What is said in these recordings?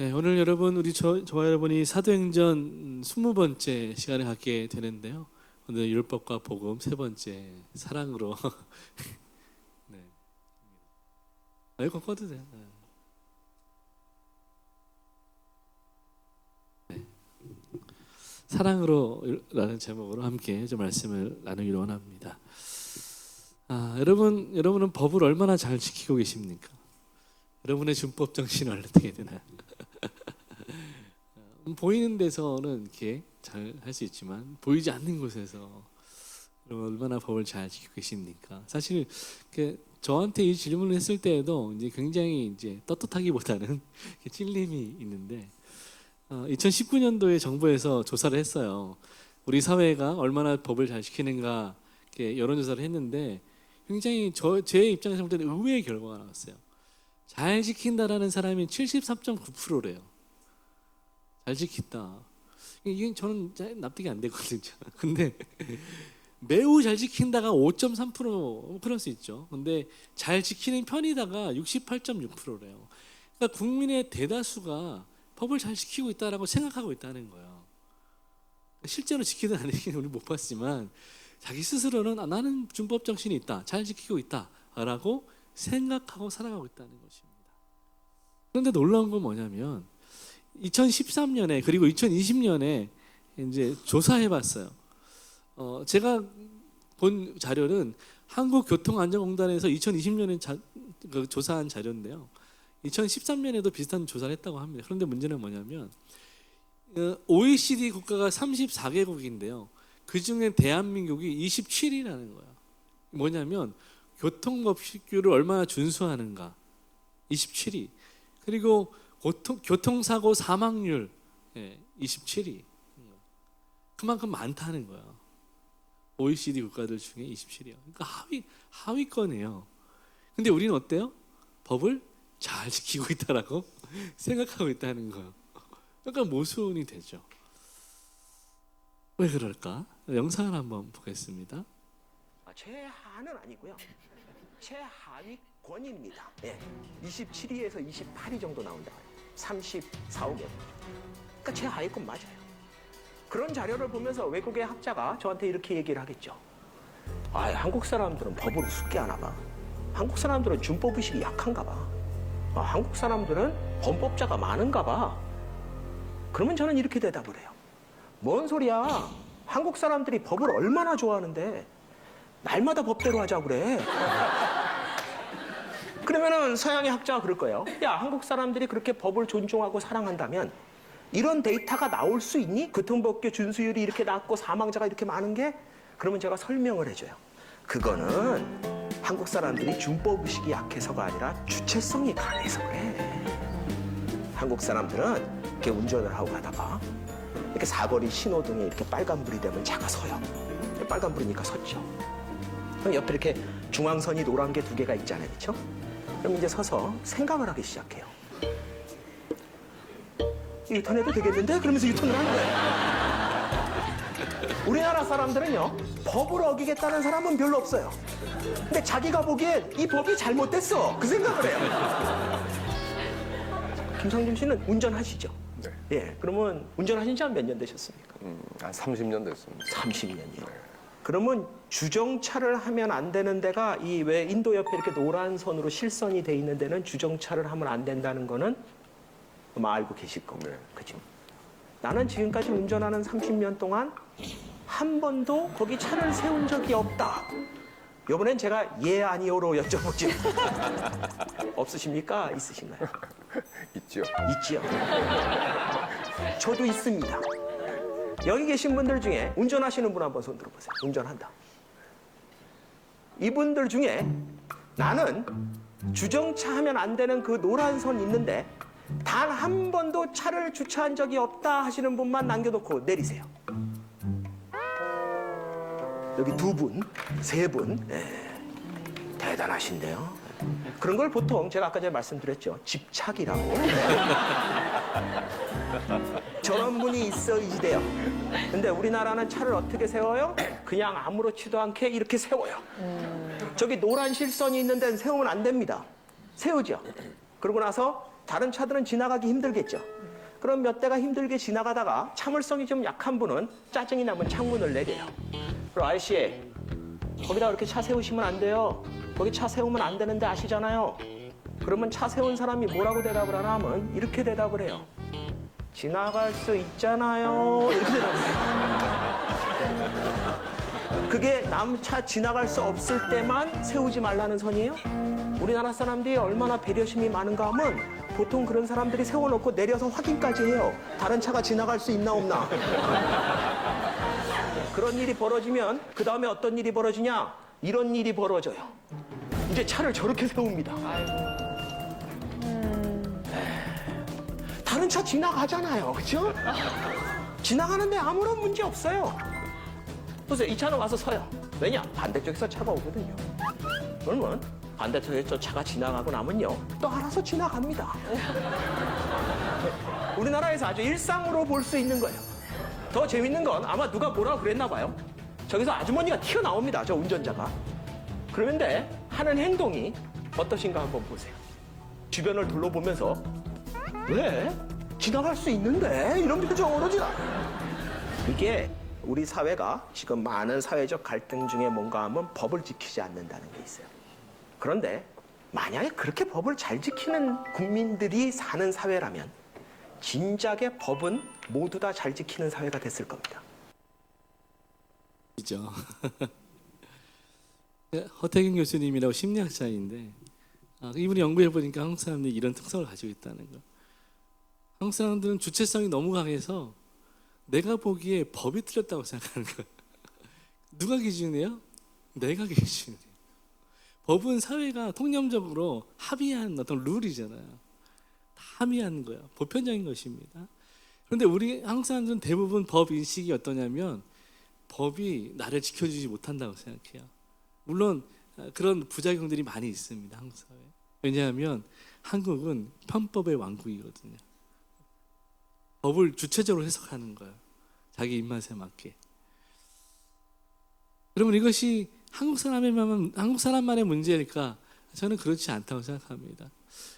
네, 오늘 여러분 저와 여러분이 사도행전 20번째 시간을 갖게 되는데요. 오늘 율법과 복음 세 번째 사랑으로 네. 이거 꺼도 돼요. 네. 사랑으로라는 제목으로 함께 좀 말씀을 나누기로 원합니다. 여러분은 법을 얼마나 잘 지키고 계십니까? 여러분의 준법 정신은 어떻게 되나요? 보이는 데서는 이렇게 잘 할 수 있지만 보이지 않는 곳에서 얼마나 법을 잘 지키고 계십니까? 사실 저한테 이 질문을 했을 때에도 이제 굉장히 이제 떳떳하기보다는 찔림이 있는데 2019년도에 정부에서 조사를 했어요. 우리 사회가 얼마나 법을 잘 지키는가 이렇게 여론조사를 했는데 굉장히 제 입장에서 볼 때는 의외의 결과가 나왔어요. 잘 지킨다라는 사람이 73.9%래요. 잘 지킨다. 이게 저는 납득이 안 되거든요. 근데 매우 잘 지킨다가 5.3% 그럴 수 있죠. 근데 잘 지키는 편이다가 68.6%래요. 그러니까 국민의 대다수가 법을 잘 지키고 있다라고 생각하고 있다는 거예요. 실제로 지키든 안 지키든 우리 못 봤지만 자기 스스로는 나는 준법 정신이 있다, 잘 지키고 있다라고 생각하고 살아가고 있다는 것입니다. 그런데 놀라운 건 뭐냐면 2013년에 그리고 2020년에 이제 조사해봤어요. 제가 본 자료는 한국교통안전공단에서 2020년에 조사한 자료인데요. 2013년에도 비슷한 조사를 했다고 합니다. 그런데 문제는 뭐냐면 OECD 국가가 34개국인데요. 그 중에 대한민국이 27위라는 거예요. 뭐냐면 교통법규를 얼마나 준수하는가 27위. 그리고 교통사고 사망률 27위. 그만큼 많다는 거예요. OECD 국가들 중에 27위요. 그러니까 하위권이에요. 근데 우리는 어때요? 법을 잘 지키고 있다라고 생각하고 있다는 거예요. 그러니까 모순이 되죠. 왜 그럴까? 영상을 한번 보겠습니다. 최하는 아니고요. 최하위권입니다. 27위에서 28위 정도 나온다. 34개. 그러니까 최하위권 맞아요. 그런 자료를 보면서 외국의 학자가 저한테 이렇게 얘기를 하겠죠. 한국 사람들은 법을 우습게 하나 봐. 한국 사람들은 준법의식이 약한가 봐. 한국 사람들은 범법자가 많은가 봐. 그러면 저는 이렇게 대답을 해요. 뭔 소리야? 한국 사람들이 법을 얼마나 좋아하는데 날마다 법대로 하자고 그래. 그러면은 서양의 학자가 그럴 거예요. 야, 한국 사람들이 그렇게 법을 존중하고 사랑한다면 이런 데이터가 나올 수 있니? 교통법규 준수율이 이렇게 낮고 사망자가 이렇게 많은 게? 그러면 제가 설명을 해줘요. 그거는 한국 사람들이 준법의식이 약해서가 아니라 주체성이 강해서 그래. 한국 사람들은 이렇게 운전을 하고 가다가 이렇게 사거리 신호등에 이렇게 빨간불이 되면 차가 서요. 빨간불이니까 섰죠. 그럼 옆에 이렇게 중앙선이 노란 게 2개가 있잖아요. 그렇죠? 그럼 이제 서서 생각을 하기 시작해요. 유턴해도 되겠는데? 그러면서 유턴을 하는 거예요. 우리나라 사람들은요, 법을 어기겠다는 사람은 별로 없어요. 근데 자기가 보기엔 이 법이 잘못됐어. 그 생각을 해요. 김상준 씨는 운전하시죠? 네. 예, 그러면 운전하신 지 한 몇 년 되셨습니까? 한 30년 됐습니다. 30년이요. 네. 그러면 주정차를 하면 안 되는 데가 이 왜 인도 옆에 이렇게 노란 선으로 실선이 돼 있는 데는 주정차를 하면 안 된다는 거는 아마 알고 계실 겁니다. 네. 그죠? 나는 지금까지 운전하는 30년 동안 한 번도 거기 차를 세운 적이 없다. 이번엔 제가 예 아니오로 여쭤보죠. 없으십니까? 있으신가요? 있죠. 있지요. 저도 있습니다. 여기 계신 분들 중에 운전하시는 분 한번 손 들어보세요. 운전한다. 이분들 중에 나는 주정차 하면 안 되는 그 노란 선 있는데 단 한 번도 차를 주차한 적이 없다 하시는 분만 남겨놓고 내리세요. 여기 2분, 3분. 대단하신데요. 그런 걸 보통 제가 아까 전에 말씀드렸죠. 집착이라고. 저런 분이 있어야지돼요. 근데 우리나라는 차를 어떻게 세워요? 그냥 아무렇지도 않게 이렇게 세워요. 저기 노란 실선이 있는 데는 세우면 안 됩니다. 세우죠. 그러고 나서 다른 차들은 지나가기 힘들겠죠. 그럼 몇 대가 힘들게 지나가다가 참을성이 좀 약한 분은 짜증이 나면 창문을 내려요. 그럼 아저씨, 거기다 그렇게 차 세우시면 안 돼요. 거기 차 세우면 안 되는데 아시잖아요. 그러면 차 세운 사람이 뭐라고 대답을 하나 하면 이렇게 대답을 해요. 지나갈 수 있잖아요. 이렇게 대답을 해요. 그게 남 차 지나갈 수 없을 때만 세우지 말라는 선이에요? 우리나라 사람들이 얼마나 배려심이 많은가 하면 보통 그런 사람들이 세워놓고 내려서 확인까지 해요. 다른 차가 지나갈 수 있나 없나. 그런 일이 벌어지면 그 다음에 어떤 일이 벌어지냐? 이런 일이 벌어져요. 이제 차를 저렇게 세웁니다. 다른 차 지나가잖아요. 그렇죠? 지나가는데 아무런 문제 없어요. 보세요. 이 차는 와서 서요. 왜냐? 반대쪽에서 차가 오거든요. 그러면 반대쪽에서 차가 지나가고 나면요. 또 알아서 지나갑니다. 우리나라에서 아주 일상으로 볼 수 있는 거예요. 더 재밌는 건 아마 누가 뭐라고 그랬나 봐요. 저기서 아주머니가 튀어나옵니다. 저 운전자가. 그런데 하는 행동이 어떠신가 한번 보세요. 주변을 둘러보면서 왜? 지나갈 수 있는데? 이런 표정으로 지나가요. 이게 우리 사회가 지금 많은 사회적 갈등 중에 뭔가 하면 법을 지키지 않는다는 게 있어요. 그런데 만약에 그렇게 법을 잘 지키는 국민들이 사는 사회라면 진작에 법은 모두 다 잘 지키는 사회가 됐을 겁니다. 이죠. 허태경 교수님이라고 심리학자인데 이분이 연구해 보니까 한국 사람들이 이런 특성을 가지고 있다는 거. 한국 사람들은 주체성이 너무 강해서 내가 보기에 법이 틀렸다고 생각하는 거예요. 누가 기준이에요? 내가 기준이에요. 법은 사회가 통념적으로 합의한 어떤 룰이잖아요. 다 합의한 거예요. 보편적인 것입니다. 그런데 우리 한국 사람들은 대부분 법 인식이 어떠냐면 법이 나를 지켜주지 못한다고 생각해요. 물론 그런 부작용들이 많이 있습니다. 한국 사회에. 왜냐하면 한국은 편법의 왕국이거든요. 법을 주체적으로 해석하는 거예요. 자기 입맛에 맞게. 그러면 이것이 한국 사람만의 문제일까? 저는 그렇지 않다고 생각합니다.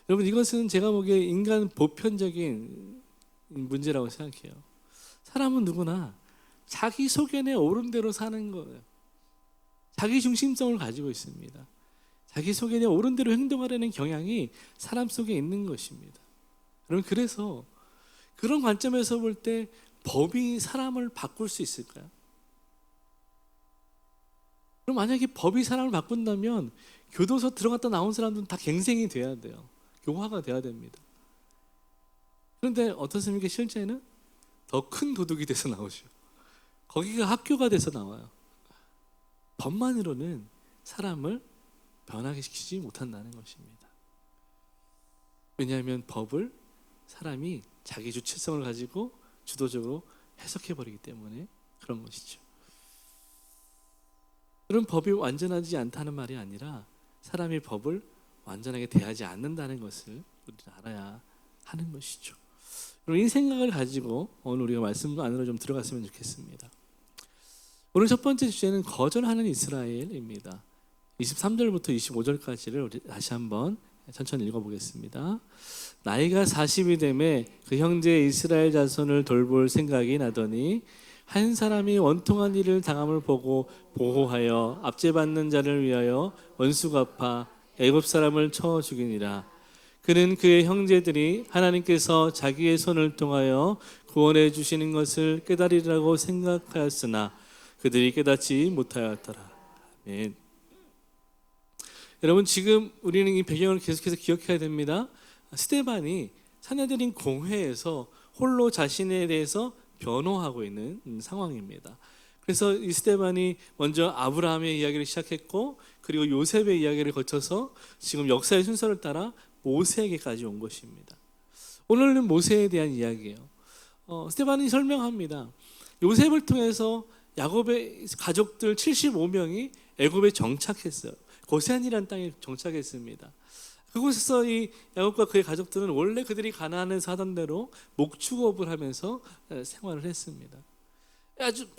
여러분, 이것은 제가 보기에 인간 보편적인 문제라고 생각해요. 사람은 누구나 자기 소견에 옳은 대로 사는 거예요. 자기 중심성을 가지고 있습니다. 자기 소견에 옳은 대로 행동하려는 경향이 사람 속에 있는 것입니다. 여러분, 그래서 그런 관점에서 볼 때 법이 사람을 바꿀 수 있을까요? 그럼 만약에 법이 사람을 바꾼다면 교도소 들어갔다 나온 사람들은 다 갱생이 돼야 돼요. 교화가 돼야 됩니다. 그런데 어떻습니까? 실제는 더 큰 도둑이 돼서 나오죠. 거기가 학교가 돼서 나와요. 법만으로는 사람을 변하게 시키지 못한다는 것입니다. 왜냐하면 법을 사람이 자기 주체성을 가지고 주도적으로 해석해버리기 때문에 그런 것이죠. 그런 법이 완전하지 않다는 말이 아니라 사람이 법을 완전하게 대하지 않는다는 것을 우리는 알아야 하는 것이죠. 그리고 이 생각을 가지고 오늘 우리가 말씀 안으로 좀 들어갔으면 좋겠습니다. 오늘 첫 번째 주제는 거절하는 이스라엘입니다. 23절부터 25절까지를 우리 다시 한번 천천히 읽어보겠습니다. 나이가 40이 되매 그 형제 이스라엘 자손을 돌볼 생각이 나더니 한 사람이 원통한 일을 당함을 보고 보호하여 압제받는 자를 위하여 원수 갚아 애굽 사람을 쳐 죽이니라. 그는 그의 형제들이 하나님께서 자기의 손을 통하여 구원해 주시는 것을 깨달으리라고 생각하였으나 그들이 깨닫지 못하였더라. 아멘. 여러분, 지금 우리는 이 배경을 계속해서 기억해야 됩니다. 스데반이 사내들인 공회에서 홀로 자신에 대해서 변호하고 있는 상황입니다. 그래서 이 스데반이 먼저 아브라함의 이야기를 시작했고, 그리고 요셉의 이야기를 거쳐서 지금 역사의 순서를 따라 모세에게까지 온 것입니다. 오늘은 모세에 대한 이야기예요. 스데반이 설명합니다. 요셉을 통해서 야곱의 가족들 75명이 애굽에 정착했어요. 고센이라는 땅에 정착했습니다. 그곳에서 이 야곱과 그의 가족들은 원래 그들이 가나안에서 하던 대로 목축업을 하면서 생활을 했습니다.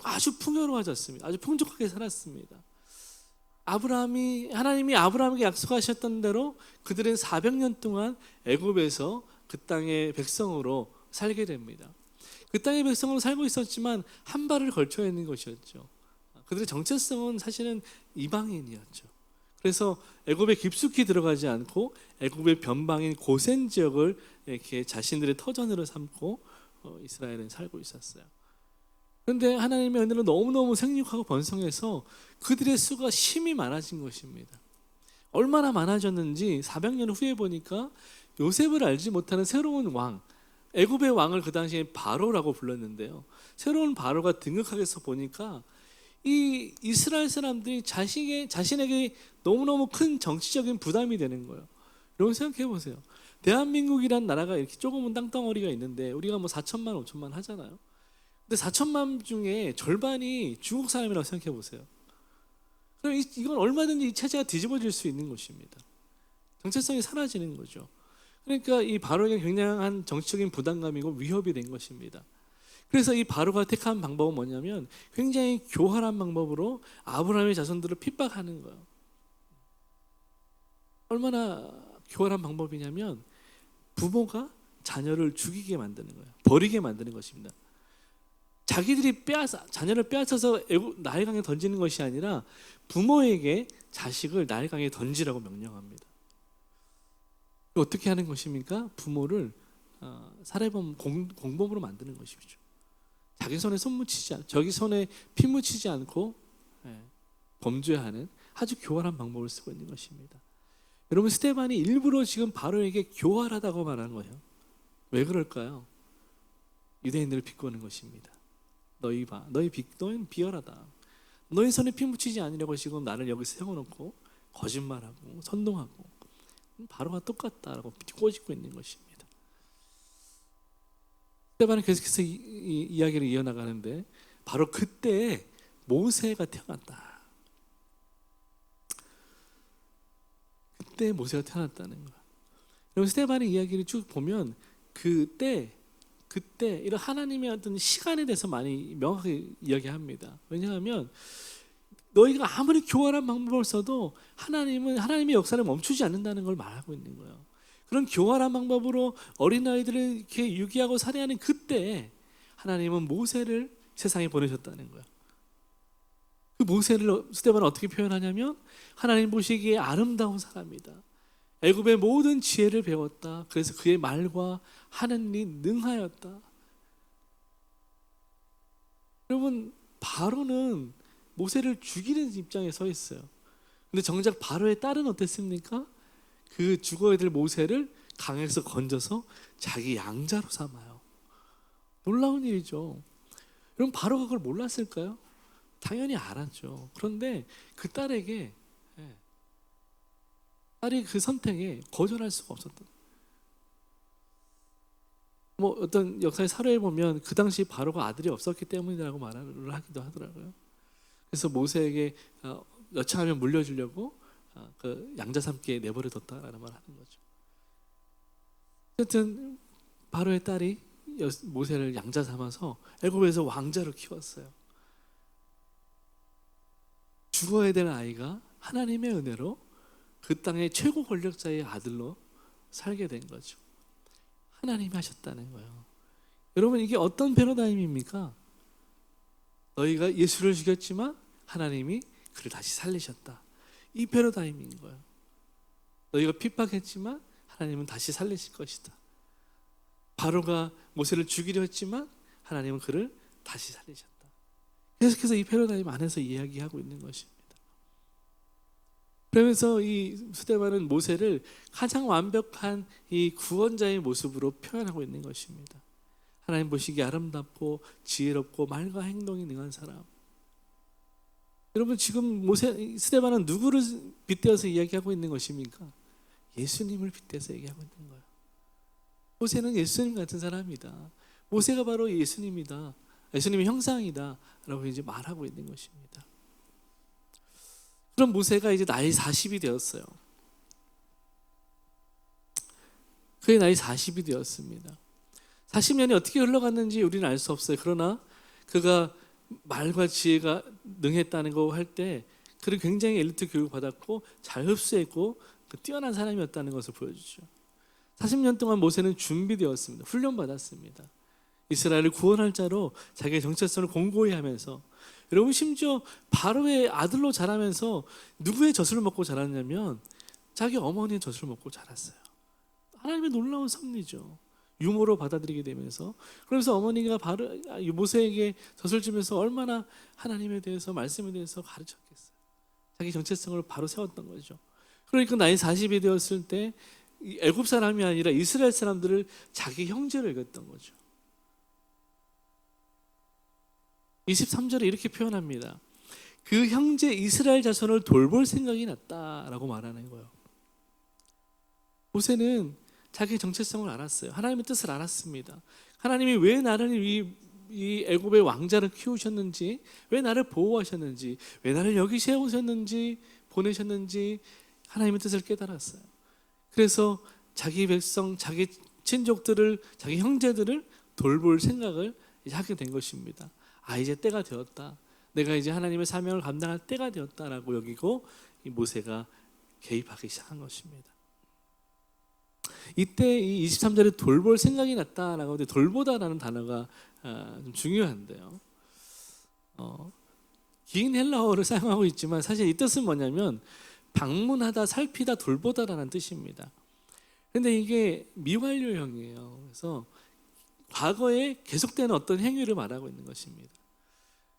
아주 풍요로워졌습니다. 아주 풍족하게 살았습니다. 하나님이 아브라함에게 약속하셨던 대로 그들은 400년 동안 애굽에서 그 땅의 백성으로 살게 됩니다. 그 땅의 백성으로 살고 있었지만 한 발을 걸쳐 있는 것이었죠. 그들의 정체성은 사실은 이방인이었죠. 그래서 애굽에 깊숙이 들어가지 않고 애굽의 변방인 고센 지역을 이렇게 자신들의 터전으로 삼고 이스라엘은 살고 있었어요. 그런데 하나님의 은혜로 너무너무 생육하고 번성해서 그들의 수가 심히 많아진 것입니다. 얼마나 많아졌는지 400년 후에 보니까 요셉을 알지 못하는 새로운 왕, 애굽의 왕을 그 당시에 바로라고 불렀는데요. 새로운 바로가 등극하게서 보니까 이 이스라엘 사람들이 자신에게 너무너무 큰 정치적인 부담이 되는 거예요. 여러분 생각해 보세요. 대한민국이란 나라가 이렇게 조그만 땅덩어리가 있는데 우리가 뭐 4천만, 5천만 하잖아요. 근데 4천만 중에 절반이 중국 사람이라고 생각해 보세요. 그럼 이건 얼마든지 이 체제가 뒤집어질 수 있는 것입니다. 정체성이 사라지는 거죠. 그러니까 이 바로에게 굉장한 정치적인 부담감이고 위협이 된 것입니다. 그래서 이 바로가 택한 방법은 뭐냐면 굉장히 교활한 방법으로 아브라함의 자손들을 핍박하는 거예요. 얼마나 교활한 방법이냐면 부모가 자녀를 죽이게 만드는 거예요. 버리게 만드는 것입니다. 자기들이 자녀를 빼앗아서 나일강에 던지는 것이 아니라 부모에게 자식을 나일강에 던지라고 명령합니다. 어떻게 하는 것입니까? 부모를 살해범 공범으로 만드는 것이죠. 자기 손에 손 묻히지 않고 저기 손에 피 묻히지 않고 범죄하는 아주 교활한 방법을 쓰고 있는 것입니다. 여러분 스데반이 일부러 지금 바로에게 교활하다고 말하는 거예요. 왜 그럴까요? 유대인들을 비꼬는 것입니다. 너희 봐, 너희는 비열하다. 너희 손에 피 묻히지 않으려고 지금 나를 여기 세워놓고 거짓말하고 선동하고 바로가 똑같다라고 꼬집고 있는 것입니다. 스데반은 계속해서 이 이야기를 이어나가는데 바로 그때 모세가 태어났다. 그때 모세가 태어났다는 거야. 여러분 스데반의 이야기를 쭉 보면 그때 이런 하나님의 어떤 시간에 대해서 많이 명확하게 이야기합니다. 왜냐하면 너희가 아무리 교활한 방법을 써도 하나님의 역사를 멈추지 않는다는 걸 말하고 있는 거예요. 그런 교활한 방법으로 어린아이들을 이렇게 유기하고 살해하는 그때 하나님은 모세를 세상에 보내셨다는 거예요. 그 모세를 스데반은 어떻게 표현하냐면 하나님 보시기에 아름다운 사람이다. 애굽의 모든 지혜를 배웠다. 그래서 그의 말과 하는 일이 능하였다. 여러분 바로는 모세를 죽이는 입장에 서 있어요. 근데 정작 바로의 딸은 어땠습니까? 그 죽어야 될 모세를 강에서 건져서 자기 양자로 삼아요. 놀라운 일이죠. 여러분 바로가 그걸 몰랐을까요? 당연히 알았죠. 그런데 그 딸이 그 선택에 거절할 수가 없었던. 뭐 어떤 역사의 사례에 보면 그 당시 바로가 아들이 없었기 때문이라고 말을 하기도 하더라고요. 그래서 모세에게 여차하면 물려주려고 그 양자 삼기에 내버려뒀다라는 말을 하는 거죠. 어쨌든 바로의 딸이 모세를 양자 삼아서 애굽에서 왕자로 키웠어요. 죽어야 되는 아이가 하나님의 은혜로 그 땅의 최고 권력자의 아들로 살게 된 거죠. 하나님이 하셨다는 거예요. 여러분 이게 어떤 패러다임입니까? 너희가 예수를 죽였지만 하나님이 그를 다시 살리셨다. 이 패러다임인 거예요. 너희가 핍박했지만 하나님은 다시 살리실 것이다. 바로가 모세를 죽이려 했지만 하나님은 그를 다시 살리셨다. 계속해서 이 패러다임 안에서 이야기하고 있는 것입니다. 그러면서 이 스데반은 모세를 가장 완벽한 이 구원자의 모습으로 표현하고 있는 것입니다. 하나님 보시기에 아름답고 지혜롭고 말과 행동이 능한 사람. 여러분 지금 스데반은 누구를 빗대어서 이야기하고 있는 것입니까? 예수님을 빗대서 얘기하고 있는 거예요. 모세는 예수님 같은 사람이다. 모세가 바로 예수님이다. 예수님의 형상이다 라고 이제 말하고 있는 것입니다. 그럼 모세가 이제 나이 40이 되었어요. 그의 나이 40이 되었습니다. 40년이 어떻게 흘러갔는지 우리는 알 수 없어요. 그러나 그가 말과 지혜가 능했다는 거 할 때 그를 굉장히 엘리트 교육을 받았고 잘 흡수했고 뛰어난 사람이었다는 것을 보여주죠. 40년 동안 모세는 준비되었습니다. 훈련받았습니다. 이스라엘을 구원할 자로 자기의 정체성을 공고히 하면서, 여러분 심지어 바로의 아들로 자라면서 누구의 젖을 먹고 자랐냐면 자기 어머니의 젖을 먹고 자랐어요. 하나님의 놀라운 섭리죠. 유모로 받아들이게 되면서, 그러면서 어머니가 바로 모세에게 젖을 주면서 얼마나 하나님에 대해서, 말씀에 대해서 가르쳤겠어요. 자기 정체성을 바로 세웠던 거죠. 그러니까 나이 40이 되었을 때 애굽 사람이 아니라 이스라엘 사람들을 자기 형제로 여겼던 거죠. 23절에 이렇게 표현합니다. 그 형제 이스라엘 자손을 돌볼 생각이 났다라고 말하는 거예요. 모세는 자기 정체성을 알았어요. 하나님의 뜻을 알았습니다. 하나님이 왜 나를 이 애굽의 왕자를 키우셨는지, 왜 나를 보호하셨는지, 왜 나를 여기 세우셨는지, 보내셨는지 하나님의 뜻을 깨달았어요. 그래서 자기 백성, 자기 친족들을, 자기 형제들을 돌볼 생각을 이제 하게 된 것입니다. 이제 때가 되었다. 내가 이제 하나님의 사명을 감당할 때가 되었다라고 여기고 이 모세가 개입하기 시작한 것입니다. 이때 이 23절에 돌볼 생각이 났다라고 하는데, 돌보다라는 단어가 좀 중요한데요. 긴 헬라어를 사용하고 있지만 사실 이 뜻은 뭐냐면 방문하다, 살피다, 돌보다라는 뜻입니다. 그런데 이게 미완료형이에요. 그래서 과거에 계속되는 어떤 행위를 말하고 있는 것입니다.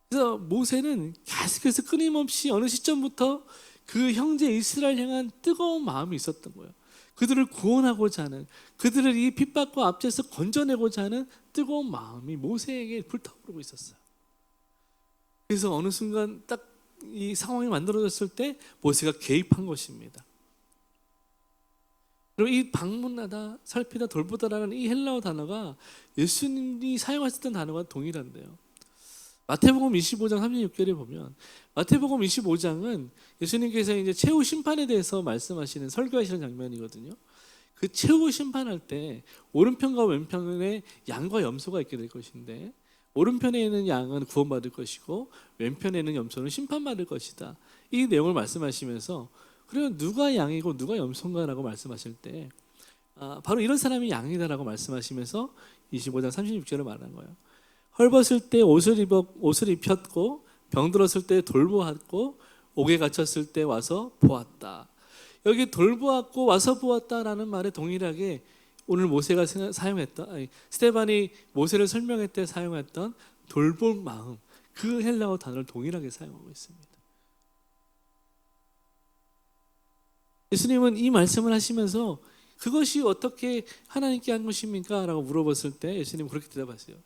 그래서 모세는 계속해서 끊임없이 어느 시점부터 그 형제 이스라엘 향한 뜨거운 마음이 있었던 거예요. 그들을 구원하고자 하는, 그들을 이 핍박과 압제에서 건져내고자 하는 뜨거운 마음이 모세에게 불타오르고 있었어요. 그래서 어느 순간 딱 이 상황이 만들어졌을 때 모세가 개입한 것입니다. 그리고 이 방문하다, 살피다, 돌보다라는 이 헬라어 단어가 예수님이 사용하셨던 단어와 동일한데요. 마태복음 25장 36절에 보면, 마태복음 25장은 예수님께서 이제 최후 심판에 대해서 말씀하시는, 설교하시는 장면이거든요. 그 최후 심판할 때 오른편과 왼편에 양과 염소가 있게 될 것인데, 오른편에 있는 양은 구원받을 것이고 왼편에 있는 염소는 심판받을 것이다. 이 내용을 말씀하시면서, 그러면 누가 양이고 누가 염소인가라고 말씀하실 때 바로 이런 사람이 양이다라고 말씀하시면서 25장 36절을 말한 거예요. 헐벗을 때 옷을 입혔고 병들었을 때 돌보았고 옥에 갇혔을 때 와서 보았다. 여기 돌보았고 와서 보았다라는 말에 동일하게 오늘 모세가 사용했던, 스데반이 모세를 설명할 때 사용했던 돌볼 마음, 그 헬라어 단어를 동일하게 사용하고 있습니다. 예수님은 이 말씀을 하시면서 그것이 어떻게 하나님께 한 것입니까? 라고 물어봤을 때 예수님은 그렇게 대답하세요.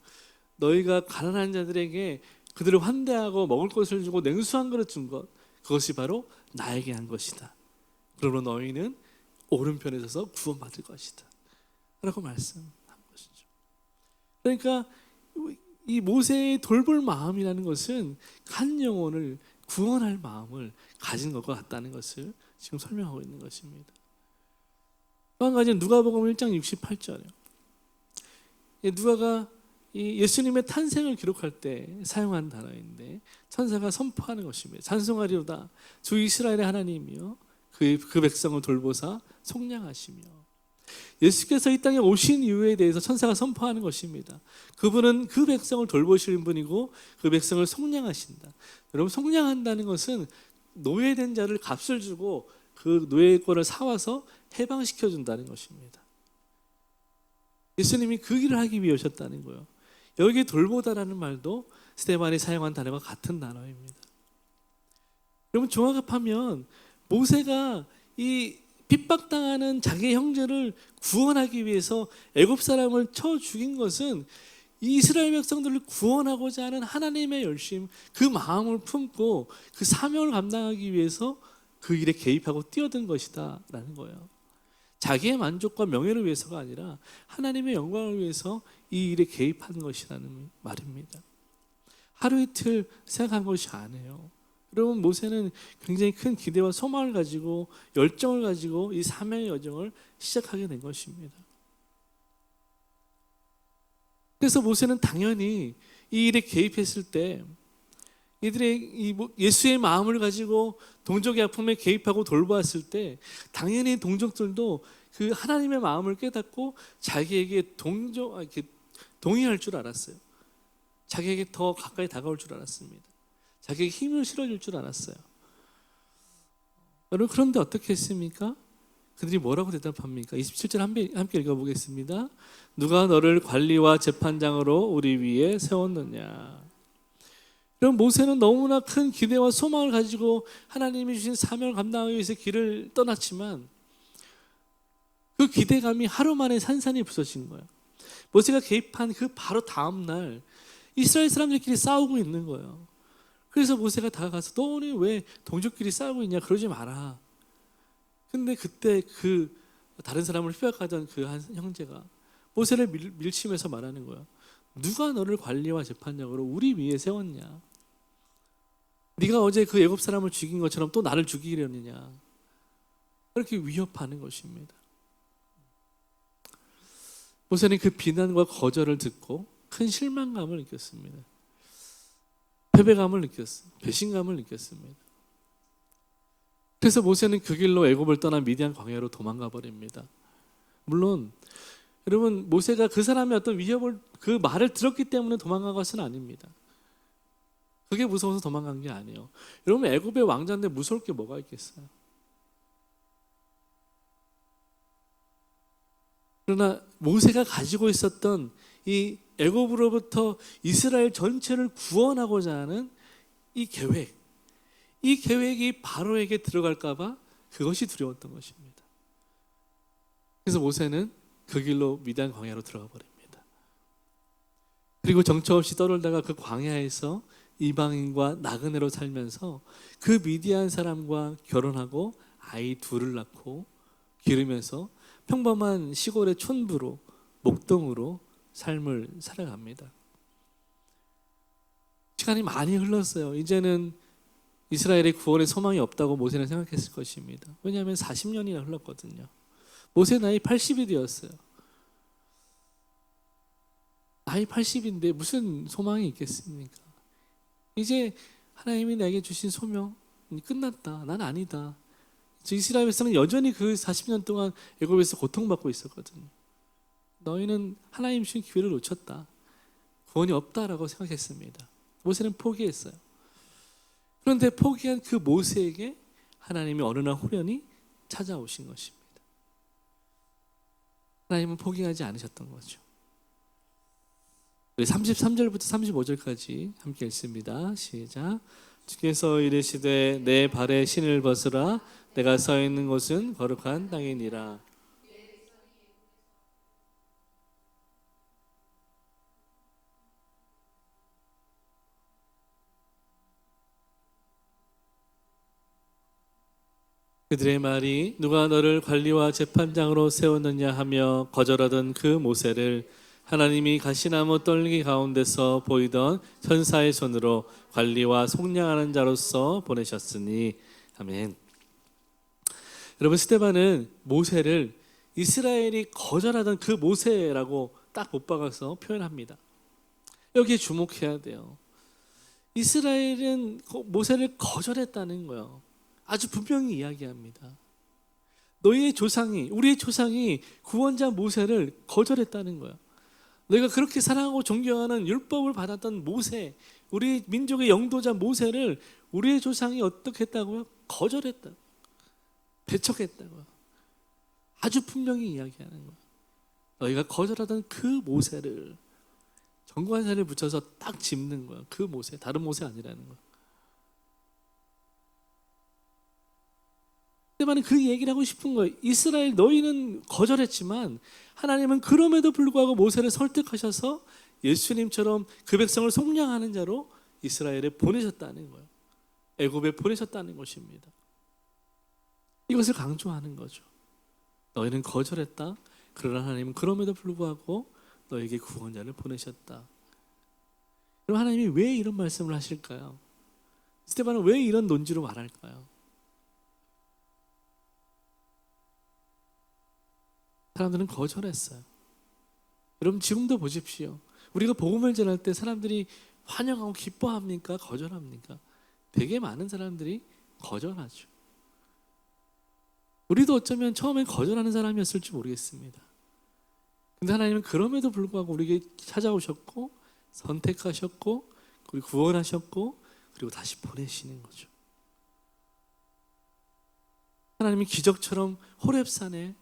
너희가 가난한 자들에게 그들을 환대하고 먹을 것을 주고 냉수 한 그릇 준 것, 그것이 바로 나에게 한 것이다. 그러므로 너희는 오른편에 서서 구원받을 것이다 라고 말씀한 것이죠. 그러니까 이 모세의 돌볼 마음이라는 것은 한 영혼을 구원할 마음을 가진 것과 같다는 것을 지금 설명하고 있는 것입니다. 또 한 가지는 누가복음 1장 68절이에요. 누가가 이 예수님의 탄생을 기록할 때 사용한 단어인데, 천사가 선포하는 것입니다. 찬송하리로다 주 이스라엘의 하나님이여 그 백성을 돌보사 속량하시며. 예수께서 이 땅에 오신 이유에 대해서 천사가 선포하는 것입니다. 그분은 그 백성을 돌보시는 분이고 그 백성을 속량하신다. 여러분, 속량한다는 것은 노예된 자를 값을 주고 그 노예권을 사와서 해방시켜 준다는 것입니다. 예수님이 그 일을 하기 위해 오셨다는 거예요. 여기 돌보다라는 말도 스데반이 사용한 단어와 같은 단어입니다. 여러분, 종합하면 모세가 이 핍박당하는 자기 형제를 구원하기 위해서 애굽 사람을 쳐 죽인 것은 이스라엘 백성들을 구원하고자 하는 하나님의 열심, 그 마음을 품고 그 사명을 감당하기 위해서 그 일에 개입하고 뛰어든 것이다 라는 거예요. 자기의 만족과 명예를 위해서가 아니라 하나님의 영광을 위해서 이 일에 개입한 것이라는 말입니다. 하루 이틀 생각한 것이 아니에요. 여러분, 모세는 굉장히 큰 기대와 소망을 가지고 열정을 가지고 이 사명의 여정을 시작하게 된 것입니다. 그래서 모세는 당연히 이 일에 개입했을 때, 이들의 예수의 마음을 가지고 동족의 아픔에 개입하고 돌보았을 때 당연히 동족들도 그 하나님의 마음을 깨닫고 자기에게 이렇게 동의할 줄 알았어요. 자기에게 더 가까이 다가올 줄 알았습니다. 자기에게 힘을 실어줄 줄 알았어요. 여러분, 그런데 어떻게 했습니까? 그들이 뭐라고 대답합니까? 27절 함께 읽어보겠습니다. 누가 너를 관리와 재판장으로 우리 위에 세웠느냐? 여러분, 모세는 너무나 큰 기대와 소망을 가지고 하나님이 주신 사명을 감당하기 위해서 길을 떠났지만 그 기대감이 하루 만에 산산이 부서진 거예요. 모세가 개입한 그 바로 다음 날 이스라엘 사람들끼리 싸우고 있는 거예요. 그래서 모세가 다가가서 너는 왜 동족끼리 싸우고 있냐, 그러지 마라. 근데 그때 그 다른 사람을 휘약하던 그 한 형제가 모세를 밀치면서 말하는 거예요. 누가 너를 관리와 재판장으로 우리 위에 세웠냐? 네가 어제 그 애굽 사람을 죽인 것처럼 또 나를 죽이려느냐? 그렇게 위협하는 것입니다. 모세는 그 비난과 거절을 듣고 큰 실망감을 느꼈습니다. 패배감을 느꼈어요. 배신감을 느꼈습니다. 그래서 모세는 그 길로 애굽을 떠나 미디안 광야로 도망가 버립니다. 물론 여러분, 모세가 그 사람의 어떤 위협을, 그 말을 들었기 때문에 도망간 것은 아닙니다. 그게 무서워서 도망간 게 아니에요. 여러분, 애굽의 왕자인데 무서울 게 뭐가 있겠어요? 그러나 모세가 가지고 있었던 이 애굽으로부터 이스라엘 전체를 구원하고자 하는 이 계획이 바로에게 들어갈까 봐 그것이 두려웠던 것입니다. 그래서 모세는 그 길로 미디안 광야로 들어가 버립니다. 그리고 정처 없이 떠돌다가 그 광야에서 이방인과 나그네로 살면서 그 미디안 사람과 결혼하고 아이 둘을 낳고 기르면서 평범한 시골의 촌부로, 목동으로 삶을 살아갑니다. 시간이 많이 흘렀어요. 이제는 이스라엘의 구원의 소망이 없다고 모세는 생각했을 것입니다. 왜냐하면 40년이나 흘렀거든요. 모세 나이 80이 되었어요. 나이 80인데 무슨 소망이 있겠습니까? 이제 하나님이 내게 주신 소명이 끝났다. 난 아니다. 이스라엘 백성은 여전히 그 40년 동안 애굽에서 고통받고 있었거든요. 너희는 하나님 주신 기회를 놓쳤다. 구원이 없다라고 생각했습니다. 모세는 포기했어요. 그런데 포기한 그 모세에게 하나님이 어느 날 호련히 찾아오신 것입니다. 하나님은 포기하지 않으셨던 거죠. 33절부터 35절까지 함께 읽습니다. 시작. 주께서 이르시되 내 발에 신을 벗으라. 내가 서 있는 곳은 거룩한 땅이니라. 그들의 말이 누가 너를 관리와 재판장으로 세웠느냐 하며 거절하던 그 모세를 하나님이 가시나무 떨기 가운데서 보이던 천사의 손으로 관리와 속량하는 자로서 보내셨으니. 아멘. 여러분, 스데반은 모세를 이스라엘이 거절하던 그 모세라고 딱 못 박아서 표현합니다. 여기에 주목해야 돼요. 이스라엘은 모세를 거절했다는 거예요. 아주 분명히 이야기합니다. 너희의 조상이, 우리의 조상이 구원자 모세를 거절했다는 거예요. 너희가 그렇게 사랑하고 존경하는 율법을 받았던 모세, 우리 민족의 영도자 모세를 우리의 조상이 어떻게 했다고요? 거절했다. 배척했다고요. 아주 분명히 이야기하는 거예요. 너희가 거절하던 그 모세를 정관사를 붙여서 딱 짚는 거예요. 그 모세, 다른 모세 아니라는 거예요. 스데반은 그 얘기를 하고 싶은 거예요. 이스라엘 너희는 거절했지만 하나님은 그럼에도 불구하고 모세를 설득하셔서 예수님처럼 그 백성을 속량하는 자로 이스라엘에 보내셨다는 거예요. 애굽에 보내셨다는 것입니다. 이것을 강조하는 거죠. 너희는 거절했다. 그러나 하나님은 그럼에도 불구하고 너에게 구원자를 보내셨다. 그럼 하나님이 왜 이런 말씀을 하실까요? 스데반은 왜 이런 논지로 말할까요? 사람들은 거절했어요. 여러분, 지금도 보십시오. 우리가 복음을 전할 때 사람들이 환영하고 기뻐합니까? 거절합니까? 되게 많은 사람들이 거절하죠. 우리도 어쩌면 처음엔 거절하는 사람이었을지 모르겠습니다. 근데 하나님은 그럼에도 불구하고 우리에게 찾아오셨고 선택하셨고 그리고 구원하셨고 그리고 다시 보내시는 거죠. 하나님이 기적처럼 호렙산에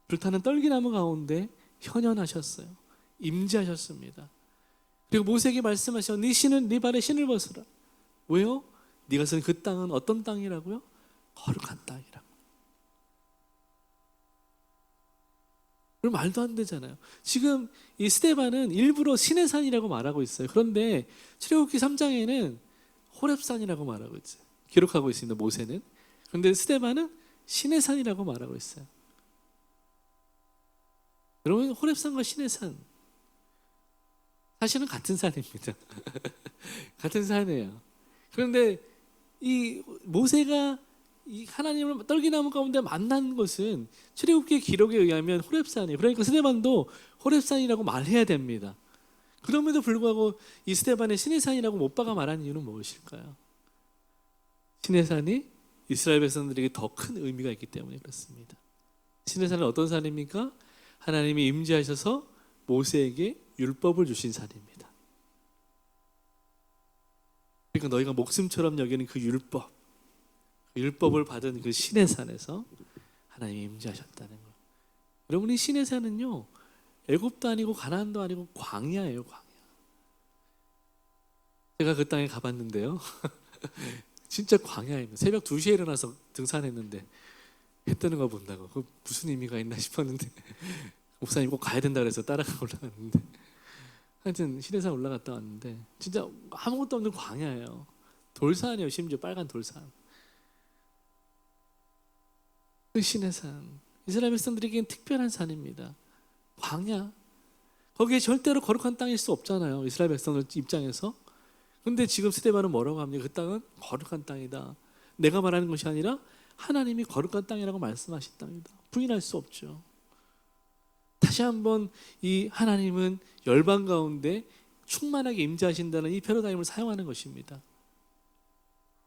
불타는 떨기나무 가운데 현현하셨어요. 임재하셨습니다. 그리고 모세에게 말씀하셔 네 발에 신을 벗으라. 왜요? 네가 선 그 땅은 어떤 땅이라고요? 거룩한 땅이라고. 그럼 말도 안 되잖아요. 지금 이 스데반은 일부러 시내산이라고 말하고 있어요. 그런데 출애굽기 3장에는 호렙산이라고 말하고 있어요. 기록하고 있습니다. 모세는. 그런데 스데반은 시내산이라고 말하고 있어요. 여러분 호렙산과 시내산 사실은 같은 산입니다. 같은 산이에요. 그런데 이 모세가 이 하나님을 떨기나무 가운데 만난 것은 출애굽기 기록에 의하면 호렙산이에요. 그러니까 스데반도 호렙산이라고 말해야 됩니다. 그럼에도 불구하고 이 스데반의 시내산이라고 못 박아 말한 이유는 무엇일까요? 시내산이 이스라엘 백성들에게 더 큰 의미가 있기 때문에 그렇습니다. 시내산은 어떤 산입니까? 하나님이 임재하셔서 모세에게 율법을 주신 산입니다. 그러니까 너희가 목숨처럼 여기는 그 율법을 받은 그 시내산에서 하나님이 임재하셨다는 거예요. 여러분 이 시내산은요 애굽도 아니고 가나안도 아니고 광야예요. 광야. 제가 그 땅에 가봤는데요. 진짜 광야입니다. 새벽 2시에 일어나서 등산했는데 해 뜨는 거 본다고 그 무슨 의미가 있나 싶었는데 목사님 꼭 가야 된다 그래서 따라가 올라갔는데 하여튼 시내산 올라갔다 왔는데 진짜 아무것도 없는 광야예요. 돌산이에요. 심지어 빨간 돌산. 그 시내산 이스라엘 백성들에게는 특별한 산입니다. 광야. 거기에 절대로 거룩한 땅일 수 없잖아요. 이스라엘 백성들 입장에서. 근데 지금 스데반은 뭐라고 합니까? 그 땅은 거룩한 땅이다. 내가 말하는 것이 아니라 하나님이 거룩한 땅이라고 말씀하신 땅이다. 부인할 수 없죠. 다시 한번 이 하나님은 열방 가운데 충만하게 임재하신다는 이 패러다임을 사용하는 것입니다.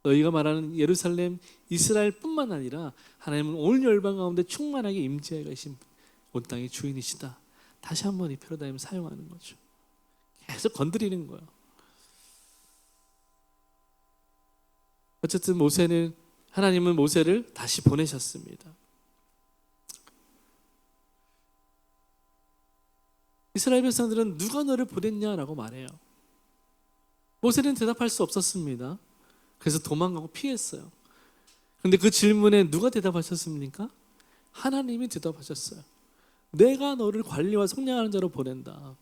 너희가 말하는 예루살렘, 이스라엘뿐만 아니라 하나님은 온 열방 가운데 충만하게 임재해 계신 온 땅의 주인이시다. 다시 한번 이 패러다임을 사용하는 거죠. 계속 건드리는 거예요. 어쨌든 하나님은 모세를 다시 보내셨습니다. 이스라엘 백성들은 누가 너를 보냈냐라고 말해요. 모세는 대답할 수 없었습니다. 그래서 도망가고 피했어요. 그런데 그 질문에 누가 대답하셨습니까? 하나님이 대답하셨어요. 내가 너를 관리와 속량하는 자로 보낸다.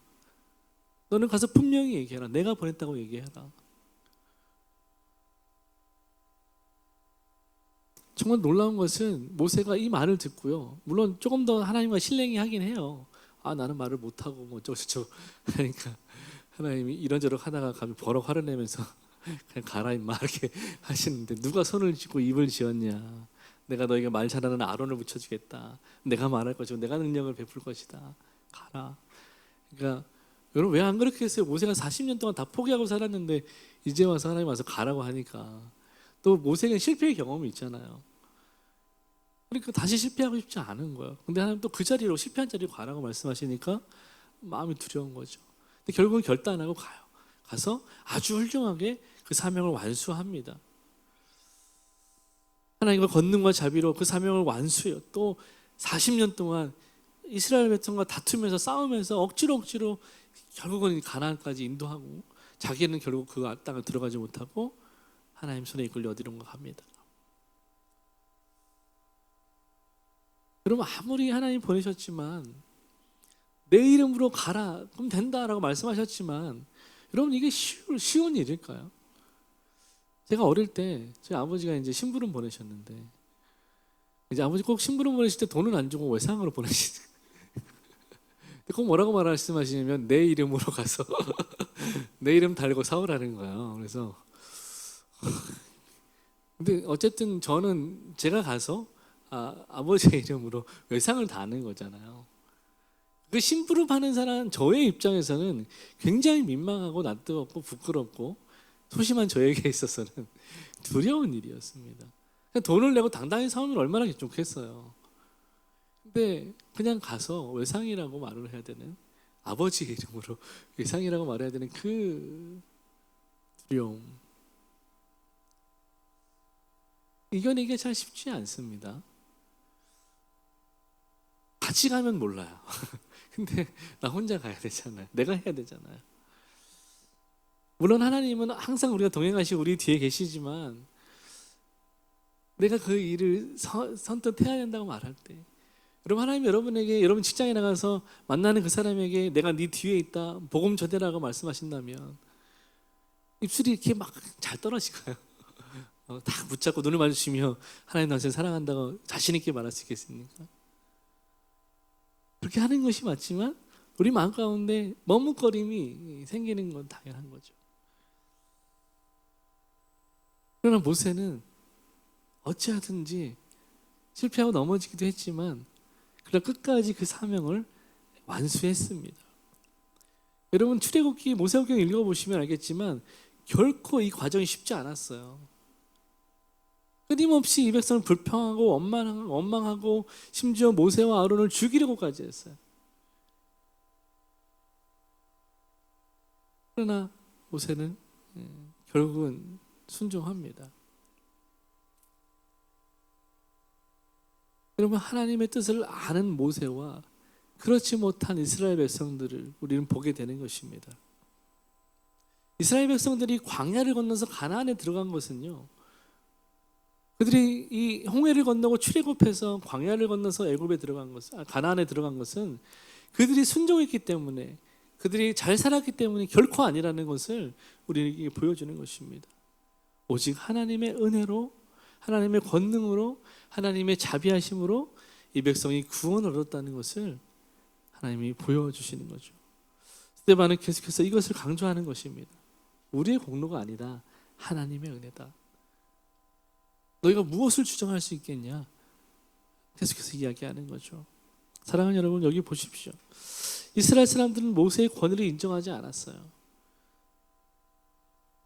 너는 가서 분명히 얘기해라. 내가 보냈다고 얘기해라. 정말 놀라운 것은 모세가 이 말을 듣고요. 물론 조금 더 하나님과 신뢰히 하긴 해요. 나는 말을 못하고 뭐 어쩌고저쩌고 하니까 하나님이 이런저런 하다가 감히 버럭 화를 내면서 그냥 가라 임마 이렇게 하시는데 누가 손을 쥐고 입을 지었냐. 내가 너에게 말 잘하는 아론을 붙여주겠다. 내가 말할 것이고 내가 능력을 베풀 것이다. 가라. 그러니까 여러분 왜 안 그렇게 했어요? 모세가 40년 동안 다 포기하고 살았는데 이제 와서 하나님 와서 가라고 하니까 또 모세는 실패의 경험이 있잖아요. 그러니까 다시 실패하고 싶지 않은 거예요. 근데 하나님 또 그 자리로 실패한 자리로 가라고 말씀하시니까 마음이 두려운 거죠. 근데 결국은 결단하고 가요. 가서 아주 훌륭하게 그 사명을 완수합니다. 하나님과 권능과 자비로 그 사명을 완수해요. 또 40년 동안 이스라엘 백성과 다투면서 싸우면서 억지로 결국은 가나안까지 인도하고 자기는 결국 그 땅을 들어가지 못하고 하나님 손에 이끌려 어디론가 갑니다. 여러분 아무리 하나님 보내셨지만 내 이름으로 가라 그럼 된다라고 말씀하셨지만 여러분 이게 쉬운 일일까요? 제가 어릴 때 저희 아버지가 이제 심부름 보내셨는데 이제 아버지 꼭 심부름 보내실 때 돈은 안 주고 외상으로 보내시는 꼭 뭐라고 말씀하시냐면 내 이름으로 가서 내 이름 달고 사오라는 거예요. 그래서 근데 어쨌든 저는 제가 가서 아버지의 이름으로 외상을 다하는 거잖아요. 그 심부름하는 사람 저의 입장에서는 굉장히 민망하고 낯뜨겁고 부끄럽고 소심한 저에게 있어서는 두려운 일이었습니다. 그냥 돈을 내고 당당히 싸우면 얼마나 좋겠어요. 근데 그냥 가서 외상이라고 말을 해야 되는, 아버지의 이름으로 외상이라고 말해야 되는 그 두려움, 이겨내기가 참 쉽지 않습니다. 같이 가면 몰라요. 근데 나 혼자 가야 되잖아요. 내가 해야 되잖아요. 물론 하나님은 항상 우리가 동행하시고 우리 뒤에 계시지만, 내가 그 일을 선뜻 해야 된다고 말할 때, 여러분, 하나님이 여러분에게, 여러분 직장에 나가서 만나는 그 사람에게 내가 네 뒤에 있다, 복음 전해라고 말씀하신다면 입술이 이렇게 막 잘 떨어지고요. 딱 붙잡고 눈을 마주치며 하나님 당신을 사랑한다고 자신 있게 말할 수 있겠습니까? 그렇게 하는 것이 맞지만 우리 마음 가운데 머뭇거림이 생기는 건 당연한 거죠. 그러나 모세는 어찌하든지 실패하고 넘어지기도 했지만 그러나 끝까지 그 사명을 완수했습니다. 여러분, 출애굽기 모세오경 읽어보시면 알겠지만 결코 이 과정이 쉽지 않았어요. 끊임없이 이 백성을 불평하고 원망하고 심지어 모세와 아론을 죽이려고까지 했어요. 그러나 모세는 결국은 순종합니다. 여러분, 하나님의 뜻을 아는 모세와 그렇지 못한 이스라엘 백성들을 우리는 보게 되는 것입니다. 이스라엘 백성들이 광야를 건너서 가나안에 들어간 것은요, 그들이 이 홍해를 건너고 출애굽해서 광야를 건너서 애굽에 들어간 것은, 가나안에 들어간 것은 그들이 순종했기 때문에, 그들이 잘 살았기 때문에 결코 아니라는 것을 우리에게 보여주는 것입니다. 오직 하나님의 은혜로, 하나님의 권능으로, 하나님의 자비하심으로 이 백성이 구원을 얻었다는 것을 하나님이 보여주시는 거죠. 스데반은 계속해서 이것을 강조하는 것입니다. 우리의 공로가 아니다, 하나님의 은혜다. 너희가 무엇을 주장할 수 있겠냐? 계속해서 이야기하는 거죠. 사랑하는 여러분, 여기 보십시오. 이스라엘 사람들은 모세의 권위를 인정하지 않았어요.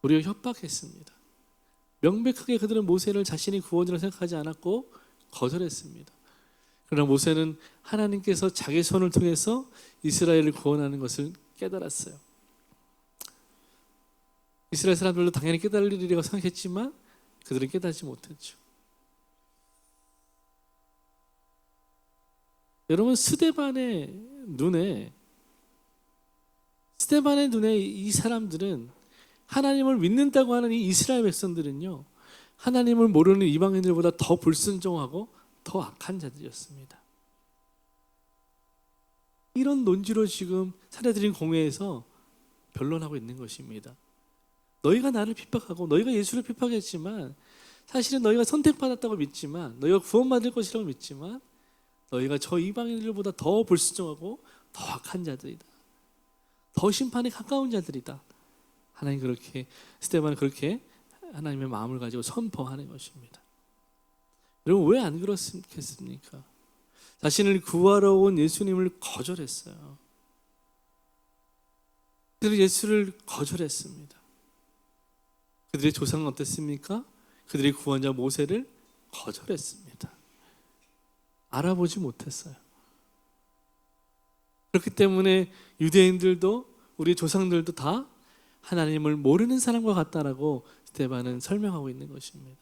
오히려 협박했습니다. 명백하게 그들은 모세를 자신의 구원이라고 생각하지 않았고 거절했습니다. 그러나 모세는 하나님께서 자기 손을 통해서 이스라엘을 구원하는 것을 깨달았어요. 이스라엘 사람들도 당연히 깨달을 일이라고 생각했지만 그들은 깨닫지 못했죠. 여러분, 스데반의 눈에 이 사람들은, 하나님을 믿는다고 하는 이 이스라엘 백성들은요, 하나님을 모르는 이방인들보다 더 불순종하고 더 악한 자들이었습니다. 이런 논지로 지금 사내들인 공회에서 변론하고 있는 것입니다. 너희가 나를 핍박하고 너희가 예수를 핍박했지만 사실은 너희가 선택받았다고 믿지만, 너희가 구원받을 것이라고 믿지만 너희가 저 이방인들보다 더 불순종하고 더 악한 자들이다, 더 심판에 가까운 자들이다. 하나님 그렇게, 스데반은 그렇게 하나님의 마음을 가지고 선포하는 것입니다. 여러분, 왜 안 그렇겠습니까? 자신을 구하러 온 예수님을 거절했어요. 그들은 예수를 거절했습니다. 그들의 조상은 어땠습니까? 그들의 구원자 모세를 거절했습니다. 알아보지 못했어요. 그렇기 때문에 유대인들도 우리 조상들도 다 하나님을 모르는 사람과 같다라고 스데반은 설명하고 있는 것입니다.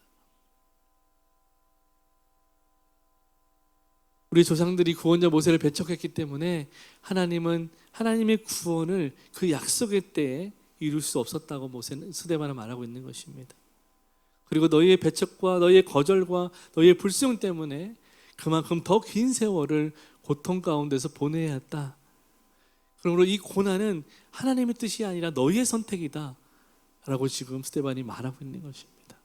우리 조상들이 구원자 모세를 배척했기 때문에 하나님은 하나님의 구원을 그 약속의 때에 이룰 수 없었다고 스데반은 말하고 있는 것입니다. 그리고 너희의 배척과 너희의 거절과 너희의 불순종 때문에 그만큼 더 긴 세월을 고통 가운데서 보내야 했다. 그러므로 이 고난은 하나님의 뜻이 아니라 너희의 선택이다 라고 지금 스데반이 말하고 있는 것입니다.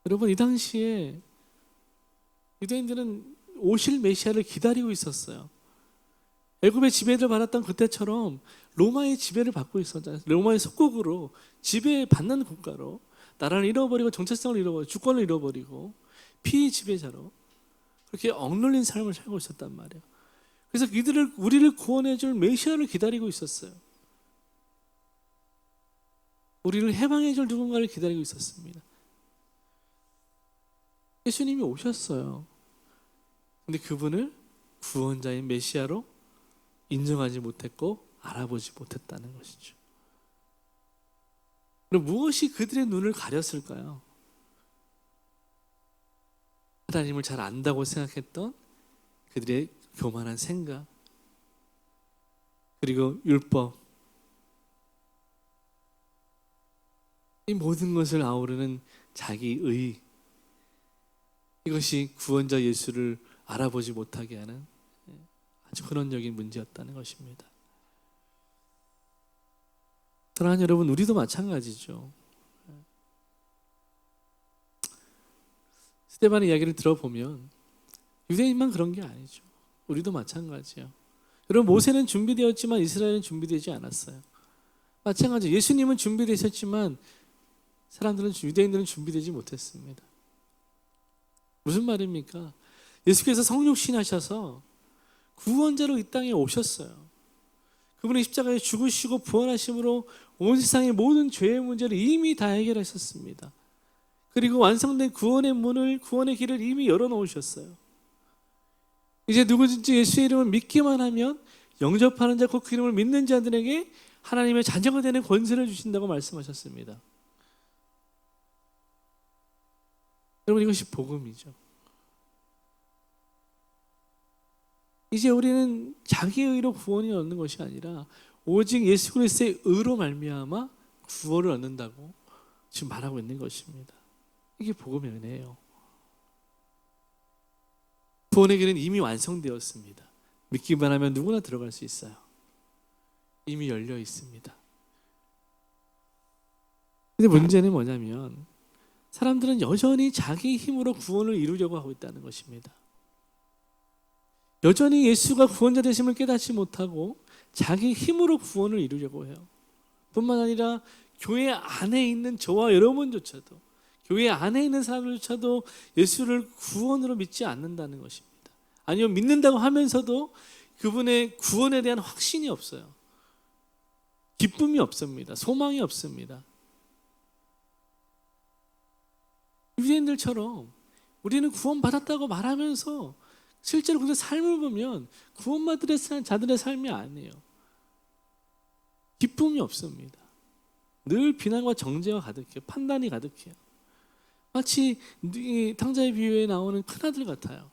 여러분, 이 당시에 유대인들은 오실 메시아를 기다리고 있었어요. 애굽의 지배를 받았던 그때처럼 로마의 지배를 받고 있었잖아요. 로마의 속국으로 지배받는 국가로 나라를 잃어버리고 정체성을 잃어버리고 주권을 잃어버리고 피지배자로 그렇게 억눌린 삶을 살고 있었단 말이에요. 그래서 우리를 구원해 줄 메시아를 기다리고 있었어요. 우리를 해방해 줄 누군가를 기다리고 있었습니다. 예수님이 오셨어요. 근데 그분을 구원자인 메시아로 인정하지 못했고 알아보지 못했다는 것이죠. 그럼 무엇이 그들의 눈을 가렸을까요? 하나님을 잘 안다고 생각했던 그들의 교만한 생각, 그리고 율법, 이 모든 것을 아우르는 자기의, 이것이 구원자 예수를 알아보지 못하게 하는 아주 근원적인 문제였다는 것입니다. 사랑하는 여러분, 우리도 마찬가지죠. 스데반의 이야기를 들어보면 유대인만 그런 게 아니죠. 우리도 마찬가지예요. 여러분, 모세는 준비되었지만 이스라엘은 준비되지 않았어요. 마찬가지, 예수님은 준비되셨지만 사람들은, 유대인들은 준비되지 못했습니다. 무슨 말입니까? 예수께서 성육신 하셔서 구원자로 이 땅에 오셨어요. 그분이 십자가에 죽으시고 부활하심으로 온 세상의 모든 죄의 문제를 이미 다 해결하셨습니다. 그리고 완성된 구원의 문을, 구원의 길을 이미 열어놓으셨어요. 이제 누구든지 예수의 이름을 믿기만 하면 영접하는 자, 곧 그 이름을 믿는 자들에게 하나님의 자녀가 되는 권세를 주신다고 말씀하셨습니다. 여러분, 이것이 복음이죠. 이제 우리는 자기의 의로 구원이 얻는 것이 아니라 오직 예수 그리스도의 의로 말미암아 구원을 얻는다고 지금 말하고 있는 것입니다. 이게 복음의 은혜예요. 구원의 길은 이미 완성되었습니다. 믿기만 하면 누구나 들어갈 수 있어요. 이미 열려 있습니다. 근데 문제는 뭐냐면 사람들은 여전히 자기 힘으로 구원을 이루려고 하고 있다는 것입니다. 여전히 예수가 구원자 되심을 깨닫지 못하고 자기 힘으로 구원을 이루려고 해요. 뿐만 아니라 교회 안에 있는 저와 여러분조차도, 교회 안에 있는 사람들조차도 예수를 구원으로 믿지 않는다는 것입니다. 아니면 믿는다고 하면서도 그분의 구원에 대한 확신이 없어요. 기쁨이 없습니다. 소망이 없습니다. 유대인들처럼 우리는 구원받았다고 말하면서 실제로 그들의 삶을 보면 구원받은 자들의 삶이 아니에요. 기쁨이 없습니다. 늘 비난과 정죄가 가득해요. 판단이 가득해요. 마치 이 탕자의 비유에 나오는 큰아들 같아요.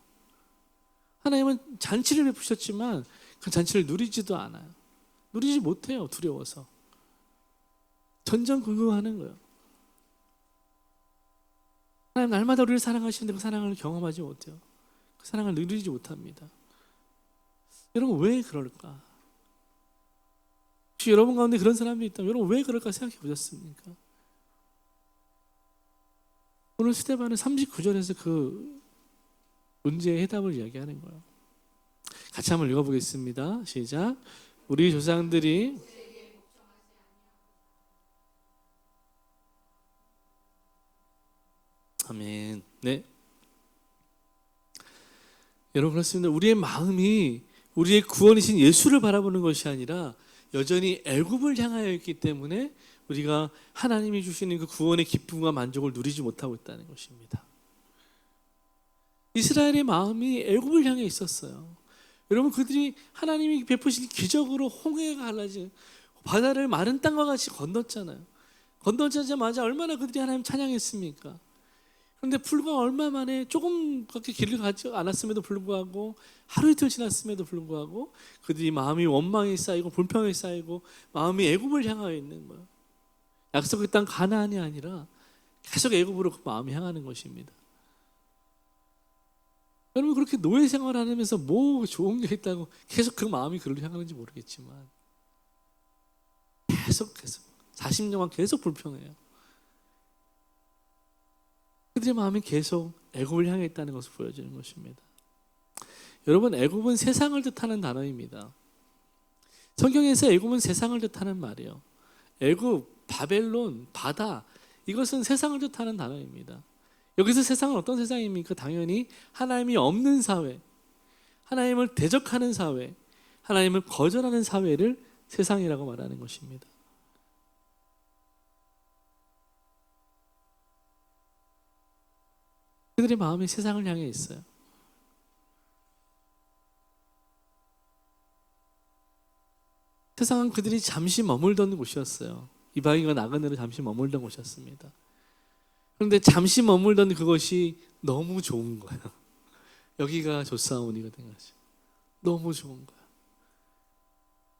하나님은 잔치를 베푸셨지만 그 잔치를 누리지도 않아요. 누리지 못해요. 두려워서. 전전긍긍하는 거예요. 하나님 날마다 우리를 사랑하시는데 그 사랑을 경험하지 못해요. 그 사랑을 누리지 못합니다. 여러분, 왜 그럴까? 혹시 여러분 가운데 그런 사람이 있다면 여러분 왜 그럴까 생각해 보셨습니까? 오늘 스데반은 39절에서 그 문제의 해답을 이야기하는 거예요. 같이 한번 읽어보겠습니다. 시작. 우리 조상들이 아멘. 네. 여러분, 그렇습니다. 우리의 마음이 우리의 구원이신 예수를 바라보는 것이 아니라 여전히 애굽을 향하여 있기 때문에 우리가 하나님이 주시는 그 구원의 기쁨과 만족을 누리지 못하고 있다는 것입니다. 이스라엘의 마음이 애굽을 향해 있었어요. 여러분, 그들이 하나님이 베푸신 기적으로 홍해가 갈라진 바다를 마른 땅과 같이 건넜잖아요. 건너자마자 얼마나 그들이 하나님 찬양했습니까? 그런데 불과 얼마 만에 조금밖에 길을 가지 않았음에도 불구하고 하루 이틀 지났음에도 불구하고 그들이 마음이 원망이 쌓이고 불평이 쌓이고 마음이 애굽을 향하여 있는 거예요. 약속의 땅 가나안이 아니라 계속 애굽으로 그 마음이 향하는 것입니다. 여러분, 그렇게 노예 생활하면서 뭐 좋은 게 있다고 계속 그 마음이 그를 향하는지 모르겠지만 계속 40년간 계속 불평해요. 그들의 마음이 계속 애굽을 향해 있다는 것을 보여주는 것입니다. 여러분, 애굽은 세상을 뜻하는 단어입니다. 성경에서 애굽은 세상을 뜻하는 말이에요. 애굽, 바벨론, 바다, 이것은 세상을 뜻하는 단어입니다. 여기서 세상은 어떤 세상입니까? 당연히 하나님이 없는 사회, 하나님을 대적하는 사회, 하나님을 거절하는 사회를 세상이라고 말하는 것입니다. 그들의 마음이 세상을 향해 있어요. 세상은 그들이 잠시 머물던 곳이었어요. 이방인과 나그네로 잠시 머물던 곳이었습니다. 그런데 잠시 머물던 그것이 너무 좋은 거예요. 여기가 좋사오니가 된 거죠. 너무 좋은 거예요.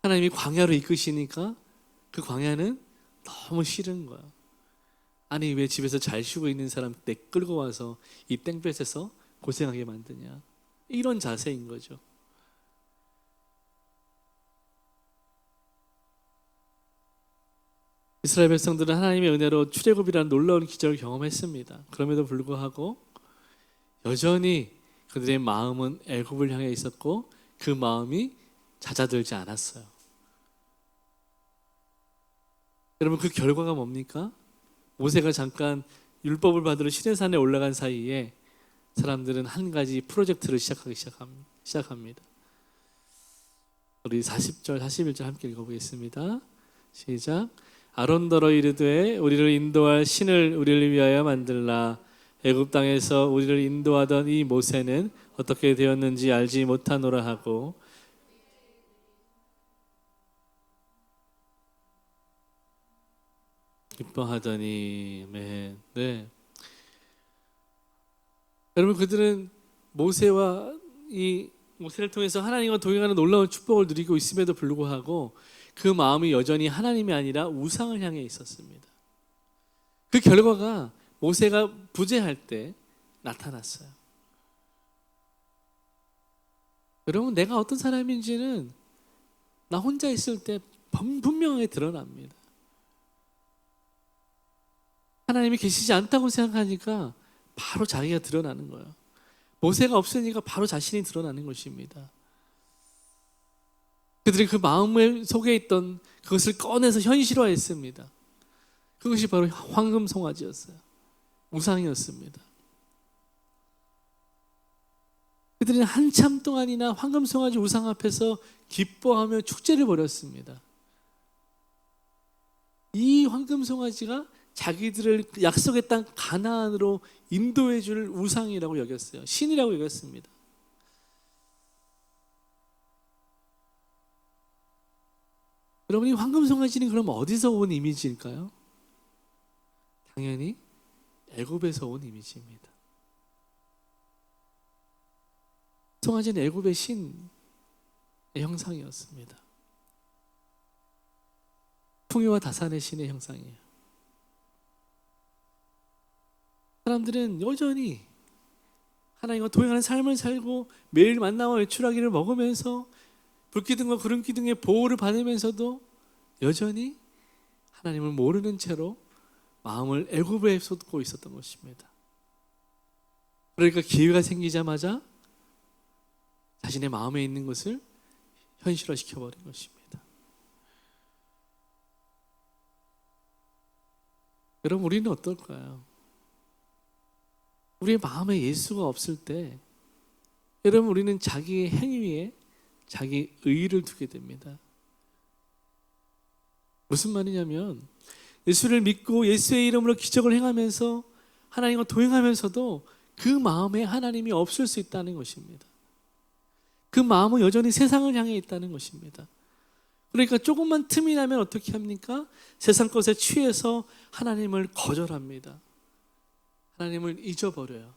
하나님이 광야로 이끄시니까 그 광야는 너무 싫은 거예요. 아니 왜 집에서 잘 쉬고 있는 사람 내 끌고 와서 이 땡볕에서 고생하게 만드냐. 이런 자세인 거죠. 이스라엘 백성들은 하나님의 은혜로 출애굽이라는 놀라운 기적을 경험했습니다. 그럼에도 불구하고 여전히 그들의 마음은 애굽을 향해 있었고 그 마음이 잦아들지 않았어요. 여러분 그 결과가 뭡니까? 모세가 잠깐 율법을 받으러 시내산에 올라간 사이에 사람들은 한 가지 프로젝트를 시작합니다. 우리 40절, 41절 함께 읽어보겠습니다. 시작. 아론더러 이르되 우리를 인도할 신을 우리를 위하여 만들라. 애굽 땅에서 우리를 인도하던 이 모세는 어떻게 되었는지 알지 못하노라 하고 기뻐하더니 네. 여러분 그들은 모세를 통해서 하나님과 동행하는 놀라운 축복을 누리고 있음에도 불구하고 그 마음이 여전히 하나님이 아니라 우상을 향해 있었습니다. 그 결과가 모세가 부재할 때 나타났어요. 여러분 내가 어떤 사람인지는 나 혼자 있을 때 분명하게 드러납니다. 하나님이 계시지 않다고 생각하니까 바로 자기가 드러나는 거예요. 모세가 없으니까 바로 자신이 드러나는 것입니다. 그들이 그 마음 속에 있던 그것을 꺼내서 현실화했습니다. 그것이 바로 황금송아지였어요. 우상이었습니다. 그들은 한참 동안이나 황금송아지 우상 앞에서 기뻐하며 축제를 벌였습니다. 이 황금송아지가 자기들을 약속의 땅 가나안으로 인도해 줄 우상이라고 여겼어요. 신이라고 여겼습니다. 여러분 이 황금송아지는 그럼 어디서 온 이미지일까요? 당연히 애굽에서 온 이미지입니다. 송아지는 애굽의 신의 형상이었습니다. 풍요와 다산의 신의 형상이에요. 사람들은 여전히 하나님과 동행하는 삶을 살고 매일 만나와 외출하기를 먹으면서 불기둥과 구름기둥의 보호를 받으면서도 여전히 하나님을 모르는 채로 마음을 애굽에 쏟고 있었던 것입니다. 그러니까 기회가 생기자마자 자신의 마음에 있는 것을 현실화시켜버린 것입니다. 여러분 우리는 어떨까요? 우리의 마음에 예수가 없을 때 여러분 우리는 자기의 행위에 자기 의의를 두게 됩니다. 무슨 말이냐면 예수를 믿고 예수의 이름으로 기적을 행하면서 하나님과 동행하면서도 그 마음에 하나님이 없을 수 있다는 것입니다. 그 마음은 여전히 세상을 향해 있다는 것입니다. 그러니까 조금만 틈이 나면 어떻게 합니까? 세상 것에 취해서 하나님을 거절합니다. 하나님을 잊어버려요.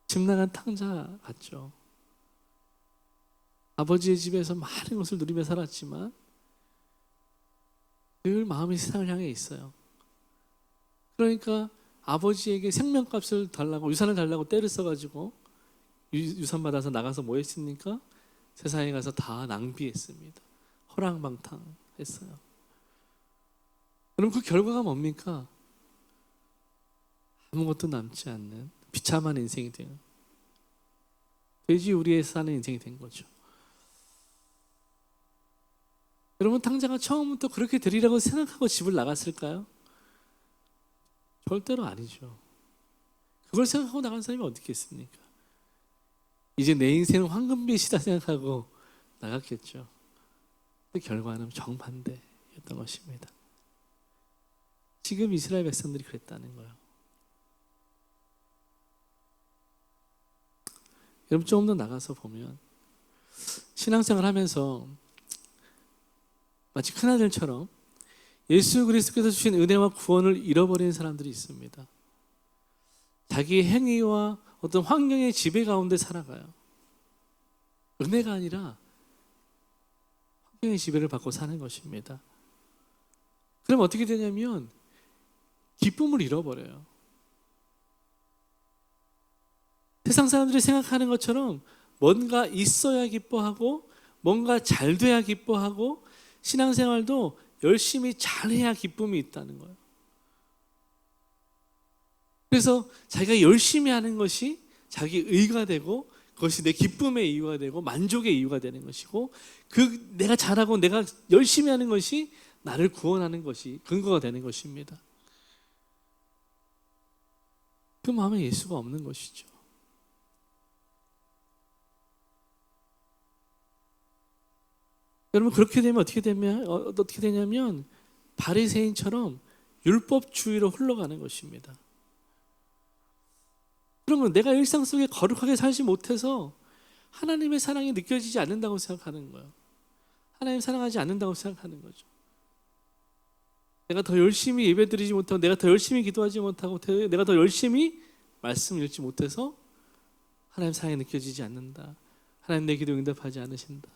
집 나간 탕자 같죠. 아버지의 집에서 많은 것을 누리며 살았지만 늘 마음이 세상을 향해 있어요. 그러니까 아버지에게 생명값을 달라고 유산을 달라고 떼를 써가지고 유산 받아서 나가서 뭐 했습니까? 세상에 가서 다 낭비했습니다. 허랑방탕했어요. 그럼 그 결과가 뭡니까? 아무것도 남지 않는 비참한 인생이 되는 돼지우리에 사는 인생이 된 거죠. 여러분 탕자가 처음부터 그렇게 되리라고 생각하고 집을 나갔을까요? 절대로 아니죠. 그걸 생각하고 나간 사람이 어디 있겠습니까? 이제 내 인생은 황금빛이다 생각하고 나갔겠죠. 그 결과는 정반대였던 것입니다. 지금 이스라엘 백성들이 그랬다는 거예요. 여러분 조금 더 나가서 보면 신앙생활 하면서 마치 큰아들처럼 예수 그리스도께서 주신 은혜와 구원을 잃어버리는 사람들이 있습니다. 자기의 행위와 어떤 환경의 지배 가운데 살아가요. 은혜가 아니라 환경의 지배를 받고 사는 것입니다. 그럼 어떻게 되냐면 기쁨을 잃어버려요. 세상 사람들이 생각하는 것처럼 뭔가 있어야 기뻐하고 뭔가 잘 돼야 기뻐하고 신앙생활도 열심히 잘해야 기쁨이 있다는 거예요. 그래서 자기가 열심히 하는 것이 자기 의가 되고 그것이 내 기쁨의 이유가 되고 만족의 이유가 되는 것이고 내가 잘하고 내가 열심히 하는 것이 나를 구원하는 것이 근거가 되는 것입니다. 그 마음에 예수가 없는 것이죠. 여러분 그렇게 되면 어떻게 되냐면 바리새인처럼 율법주의로 흘러가는 것입니다. 그러면 내가 일상 속에 거룩하게 살지 못해서 하나님의 사랑이 느껴지지 않는다고 생각하는 거예요. 하나님 사랑하지 않는다고 생각하는 거죠. 내가 더 열심히 예배드리지 못하고 내가 더 열심히 기도하지 못하고 내가 더 열심히 말씀 읽지 못해서 하나님 사랑이 느껴지지 않는다. 하나님 내 기도 응답하지 않으신다.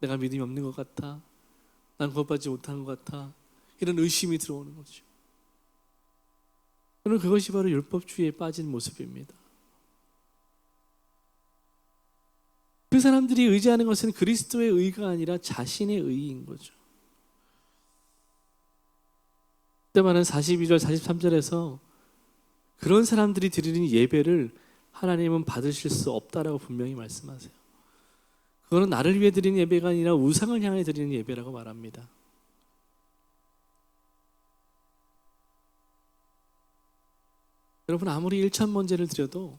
내가 믿음이 없는 것 같아. 난 구원받지 못한 것 같아. 이런 의심이 들어오는 거죠. 저는 그것이 바로 율법주의에 빠진 모습입니다. 그 사람들이 의지하는 것은 그리스도의 의가 아니라 자신의 의인 거죠. 그때만은 42절, 43절에서 그런 사람들이 드리는 예배를 하나님은 받으실 수 없다라고 분명히 말씀하세요. 그거는 나를 위해 드리는 예배가 아니라 우상을 향해 드리는 예배라고 말합니다. 여러분 아무리 1,000번제를 드려도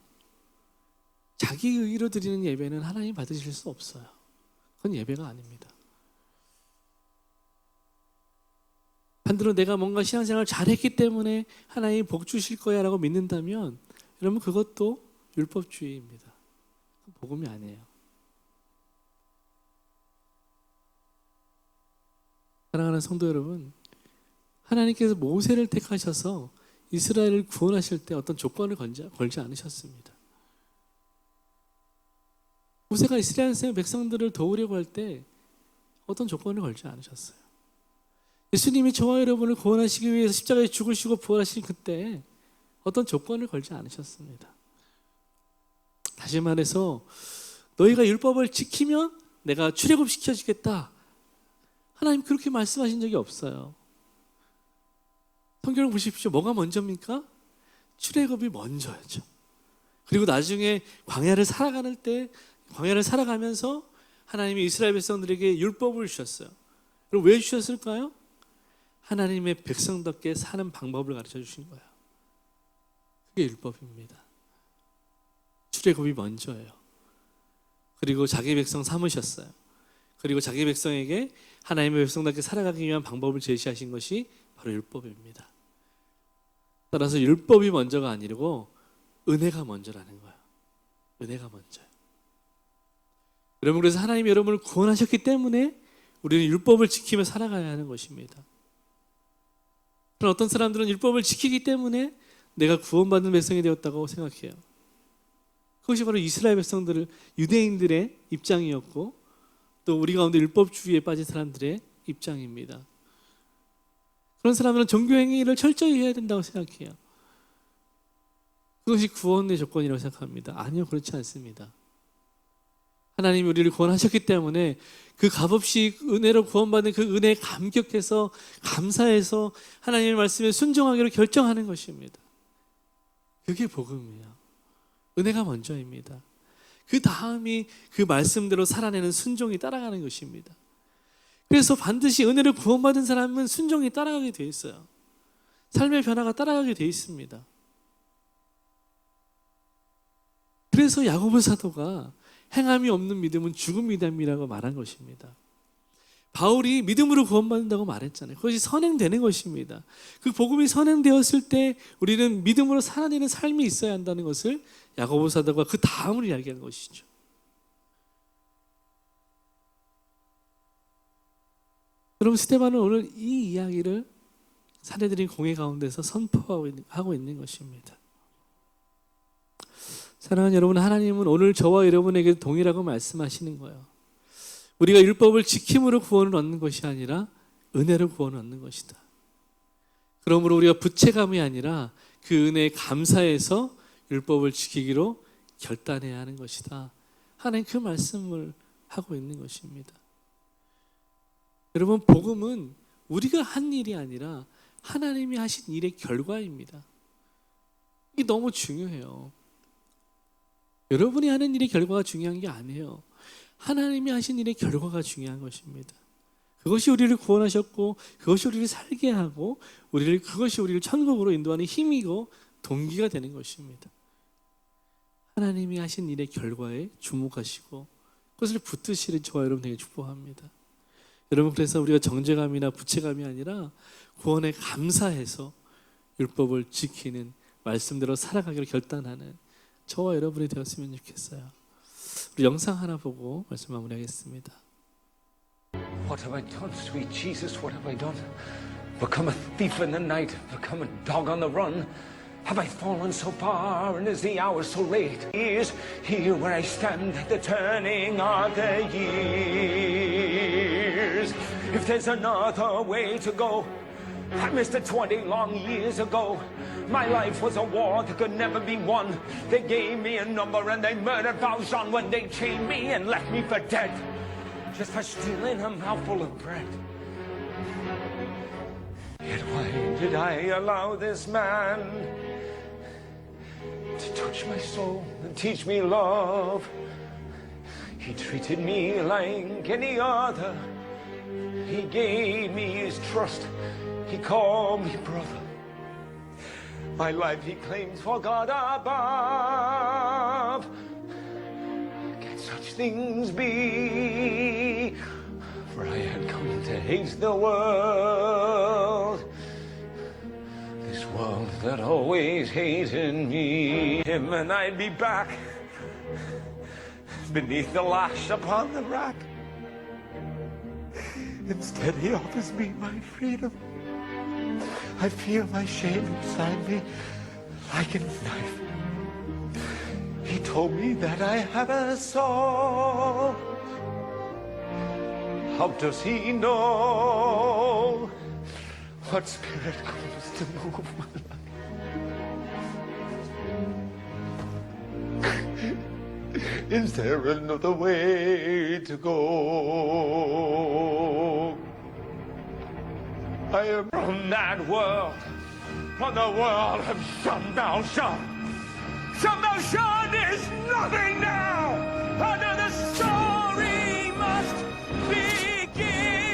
자기 의로 드리는 예배는 하나님 받으실 수 없어요. 그건 예배가 아닙니다. 반대로 내가 뭔가 신앙생활을 잘했기 때문에 하나님이 복 주실 거야 라고 믿는다면 여러분 그것도 율법주의입니다. 복음이 아니에요. 사랑하는 성도 여러분, 하나님께서 모세를 택하셔서 이스라엘을 구원하실 때 어떤 조건을 걸지 않으셨습니다. 모세가 이스라엘 백성들을 도우려고 할 때 어떤 조건을 걸지 않으셨어요. 예수님이 저와 여러분을 구원하시기 위해서 십자가에 죽으시고 부활하신 그때 어떤 조건을 걸지 않으셨습니다. 다시 말해서 너희가 율법을 지키면 내가 출애굽시켜주겠다. 하나님 그렇게 말씀하신 적이 없어요. 성경을 보십시오. 뭐가 먼저입니까? 출애굽이 먼저였죠. 그리고 나중에 광야를 살아가면서 하나님이 이스라엘 백성들에게 율법을 주셨어요. 그럼 왜 주셨을까요? 하나님의 백성답게 사는 방법을 가르쳐 주신 거예요. 그게 율법입니다. 출애굽이 먼저예요. 그리고 자기 백성 삼으셨어요. 그리고 자기 백성에게 하나님의 백성답게 살아가기 위한 방법을 제시하신 것이 바로 율법입니다. 따라서 율법이 먼저가 아니고 은혜가 먼저라는 거예요. 은혜가 먼저예요. 여러분 그래서 하나님이 여러분을 구원하셨기 때문에 우리는 율법을 지키며 살아가야 하는 것입니다. 그런 어떤 사람들은 율법을 지키기 때문에 내가 구원받는 백성이 되었다고 생각해요. 그것이 바로 이스라엘 백성들을 유대인들의 입장이었고 또 우리 가운데 율법주의에 빠진 사람들의 입장입니다. 그런 사람들은 종교행위를 철저히 해야 된다고 생각해요. 그것이 구원의 조건이라고 생각합니다. 아니요, 그렇지 않습니다. 하나님이 우리를 구원하셨기 때문에 그 값없이 은혜로 구원받는 그 은혜에 감격해서 감사해서 하나님의 말씀에 순종하기로 결정하는 것입니다. 그게 복음이에요. 은혜가 먼저입니다. 그 다음이 그 말씀대로 살아내는 순종이 따라가는 것입니다. 그래서 반드시 은혜를 구원받은 사람은 순종이 따라가게 돼 있어요. 삶의 변화가 따라가게 돼 있습니다. 그래서 야고보 사도가 행함이 없는 믿음은 죽은 믿음이라고 말한 것입니다. 바울이 믿음으로 구원받는다고 말했잖아요. 그것이 선행되는 것입니다. 그 복음이 선행되었을 때 우리는 믿음으로 살아내는 삶이 있어야 한다는 것을 야고보 사도가 그 다음을 이야기한 것이죠. 여러분, 스데반은 오늘 이 이야기를 사내들인 공회 가운데서 선포하고 있는 것입니다. 사랑하는 여러분, 하나님은 오늘 저와 여러분에게 동일하고 말씀하시는 거예요. 우리가 율법을 지킴으로 구원을 얻는 것이 아니라 은혜로 구원을 얻는 것이다. 그러므로 우리가 부채감이 아니라 그 은혜에 감사해서 율법을 지키기로 결단해야 하는 것이다. 하나님 그 말씀을 하고 있는 것입니다. 여러분, 복음은 우리가 한 일이 아니라 하나님이 하신 일의 결과입니다. 이게 너무 중요해요. 여러분이 하는 일의 결과가 중요한 게 아니에요. 하나님이 하신 일의 결과가 중요한 것입니다. 그것이 우리를 구원하셨고, 그것이 우리를 살게 하고, 그것이 우리를 천국으로 인도하는 힘이고 동기가 되는 것입니다. 하나님이 하신 일의 결과에 주목하시고 그것을 붙드시는 저와 여러분 되게 축복합니다. 여러분, 그래서 우리가 정죄감이나 부채감이 아니라 구원에 감사해서 율법을 지키는, 말씀대로 살아가기로 결단하는 저와 여러분이 되었으면 좋겠어요. 우리 영상 하나 보고 말씀 마무리하겠습니다. What have I done, sweet Jesus? What have I done? Become a thief in the night, become a dog on the run. Have I fallen so far, and is the hour so late? Is here where I stand at the turning of the years. If there's another way to go, I missed it 20 long years ago. My life was a war that could never be won. They gave me a number and they murdered Valjean when they chained me and left me for dead. Just for stealing a mouthful of bread. Yet why did I allow this man to touch my soul and teach me love? He treated me like any other. He gave me his trust. He called me brother. My life he claims for God above. Can such things be? For I had come to hate the world. This world that always hated me. Him and I'd be back beneath the lash upon the rack. Instead he offers me my freedom. I feel my shame inside me like a knife. He told me that I have a soul. How does he know what spirit comes to move my life? Is there another way to go? I am from that world, from the world of Shun Valjean. Shun Valjean is nothing now. Another story must begin.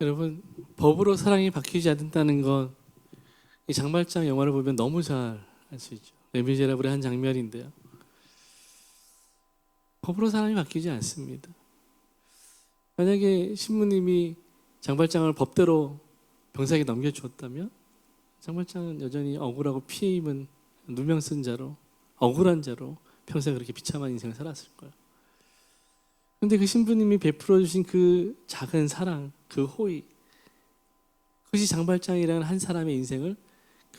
여러분, 법으로 사랑이 바뀌지 않는다는 건 이 장발장 영화를 보면 너무 잘 알 수 있죠. 레미제라블의 한 장면인데요. 법으로 사랑이 바뀌지 않습니다. 만약에 신부님이 장발장을 법대로 병사에게 넘겨주었다면 장발장은 여전히 억울하고 피해 입은 누명 쓴 자로, 억울한 자로 평생 그렇게 비참한 인생을 살았을 거예요. 그런데 그 신부님이 베풀어 주신 그 작은 사랑, 그 호의, 그것이 장발장이라는 한 사람의 인생을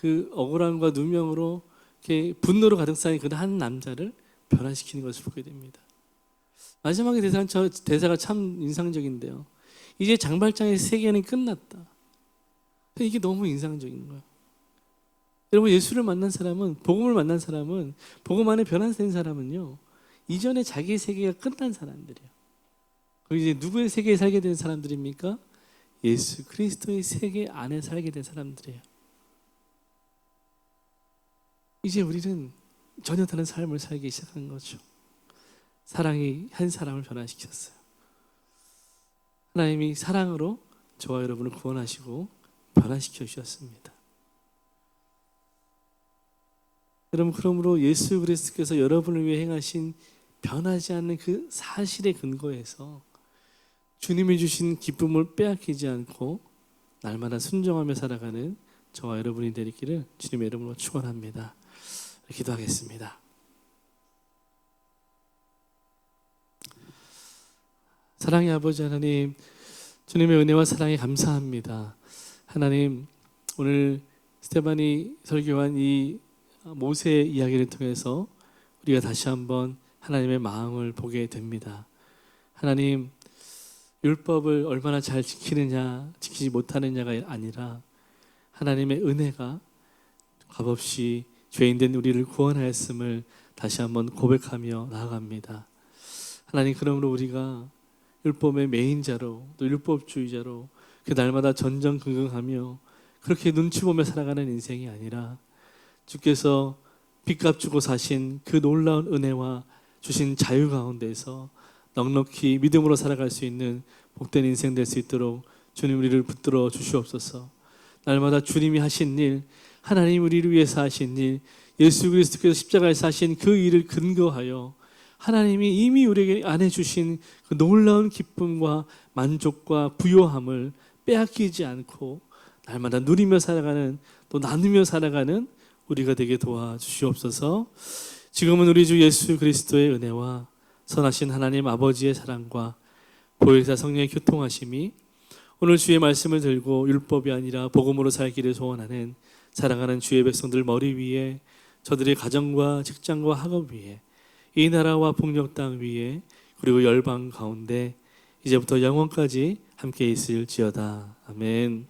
그 억울함과 누명으로 이렇게 분노로 가득 쌓인 그 한 남자를 변화시키는 것을 보게 됩니다. 마지막에 대사가 참 인상적인데요. 이제 장발장의 세계는 끝났다. 이게 너무 인상적인 거예요. 여러분, 예수를 만난 사람은, 복음을 만난 사람은, 복음 안에 변화된 사람은요, 이전에 자기의 세계가 끝난 사람들이에요. 그리고 이제 누구의 세계에 살게 된 사람들입니까? 예수 그리스도의 세계 안에 살게 된 사람들이에요. 이제 우리는 전혀 다른 삶을 살기 시작한 거죠. 사랑이 한 사람을 변화시켰어요. 하나님이 사랑으로 저와 여러분을 구원하시고 변화시켜 주셨습니다. 여러분, 그러므로 예수 그리스도께서 여러분을 위해 행하신 변하지 않는 그 사실의 근거에서 주님이 주신 기쁨을 빼앗기지 않고 날마다 순종하며 살아가는 저와 여러분이 되기를 주님의 이름으로 축원합니다. 기도하겠습니다. 사랑의 아버지 하나님, 주님의 은혜와 사랑에 감사합니다. 하나님, 오늘 스테반이 설교한 이 모세의 이야기를 통해서 우리가 다시 한번 하나님의 마음을 보게 됩니다. 하나님, 율법을 얼마나 잘 지키느냐, 지키지 못하느냐가 아니라 하나님의 은혜가 값없이 죄인된 우리를 구원하였음을 다시 한번 고백하며 나아갑니다. 하나님, 그러므로 우리가 율법의 매인자로 또 율법주의자로 그 날마다 전전긍긍하며 그렇게 눈치 보며 살아가는 인생이 아니라 주께서 빚값 주고 사신 그 놀라운 은혜와 주신 자유 가운데서 넉넉히 믿음으로 살아갈 수 있는 복된 인생 될 수 있도록 주님 우리를 붙들어 주시옵소서. 날마다 주님이 하신 일, 하나님 우리를 위해서 하신 일, 예수 그리스도께서 십자가에서 하신 그 일을 근거하여 하나님이 이미 우리에게 안해 주신 그 놀라운 기쁨과 만족과 부요함을 빼앗기지 않고 날마다 누리며 살아가는, 또 나누며 살아가는 우리가 되게 도와주시옵소서. 지금은 우리 주 예수 그리스도의 은혜와 선하신 하나님 아버지의 사랑과 보혜사 성령의 교통하심이 오늘 주의 말씀을 들고 율법이 아니라 복음으로 살기를 소원하는 사랑하는 주의 백성들 머리 위에, 저들의 가정과 직장과 학업 위에, 이 나라와 북녘 땅 위에, 그리고 열방 가운데 이제부터 영원까지 함께 있을지어다. 아멘.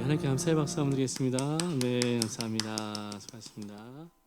하나님께 감사의 박수 한번 드리겠습니다. 네, 감사합니다. 수고하셨습니다.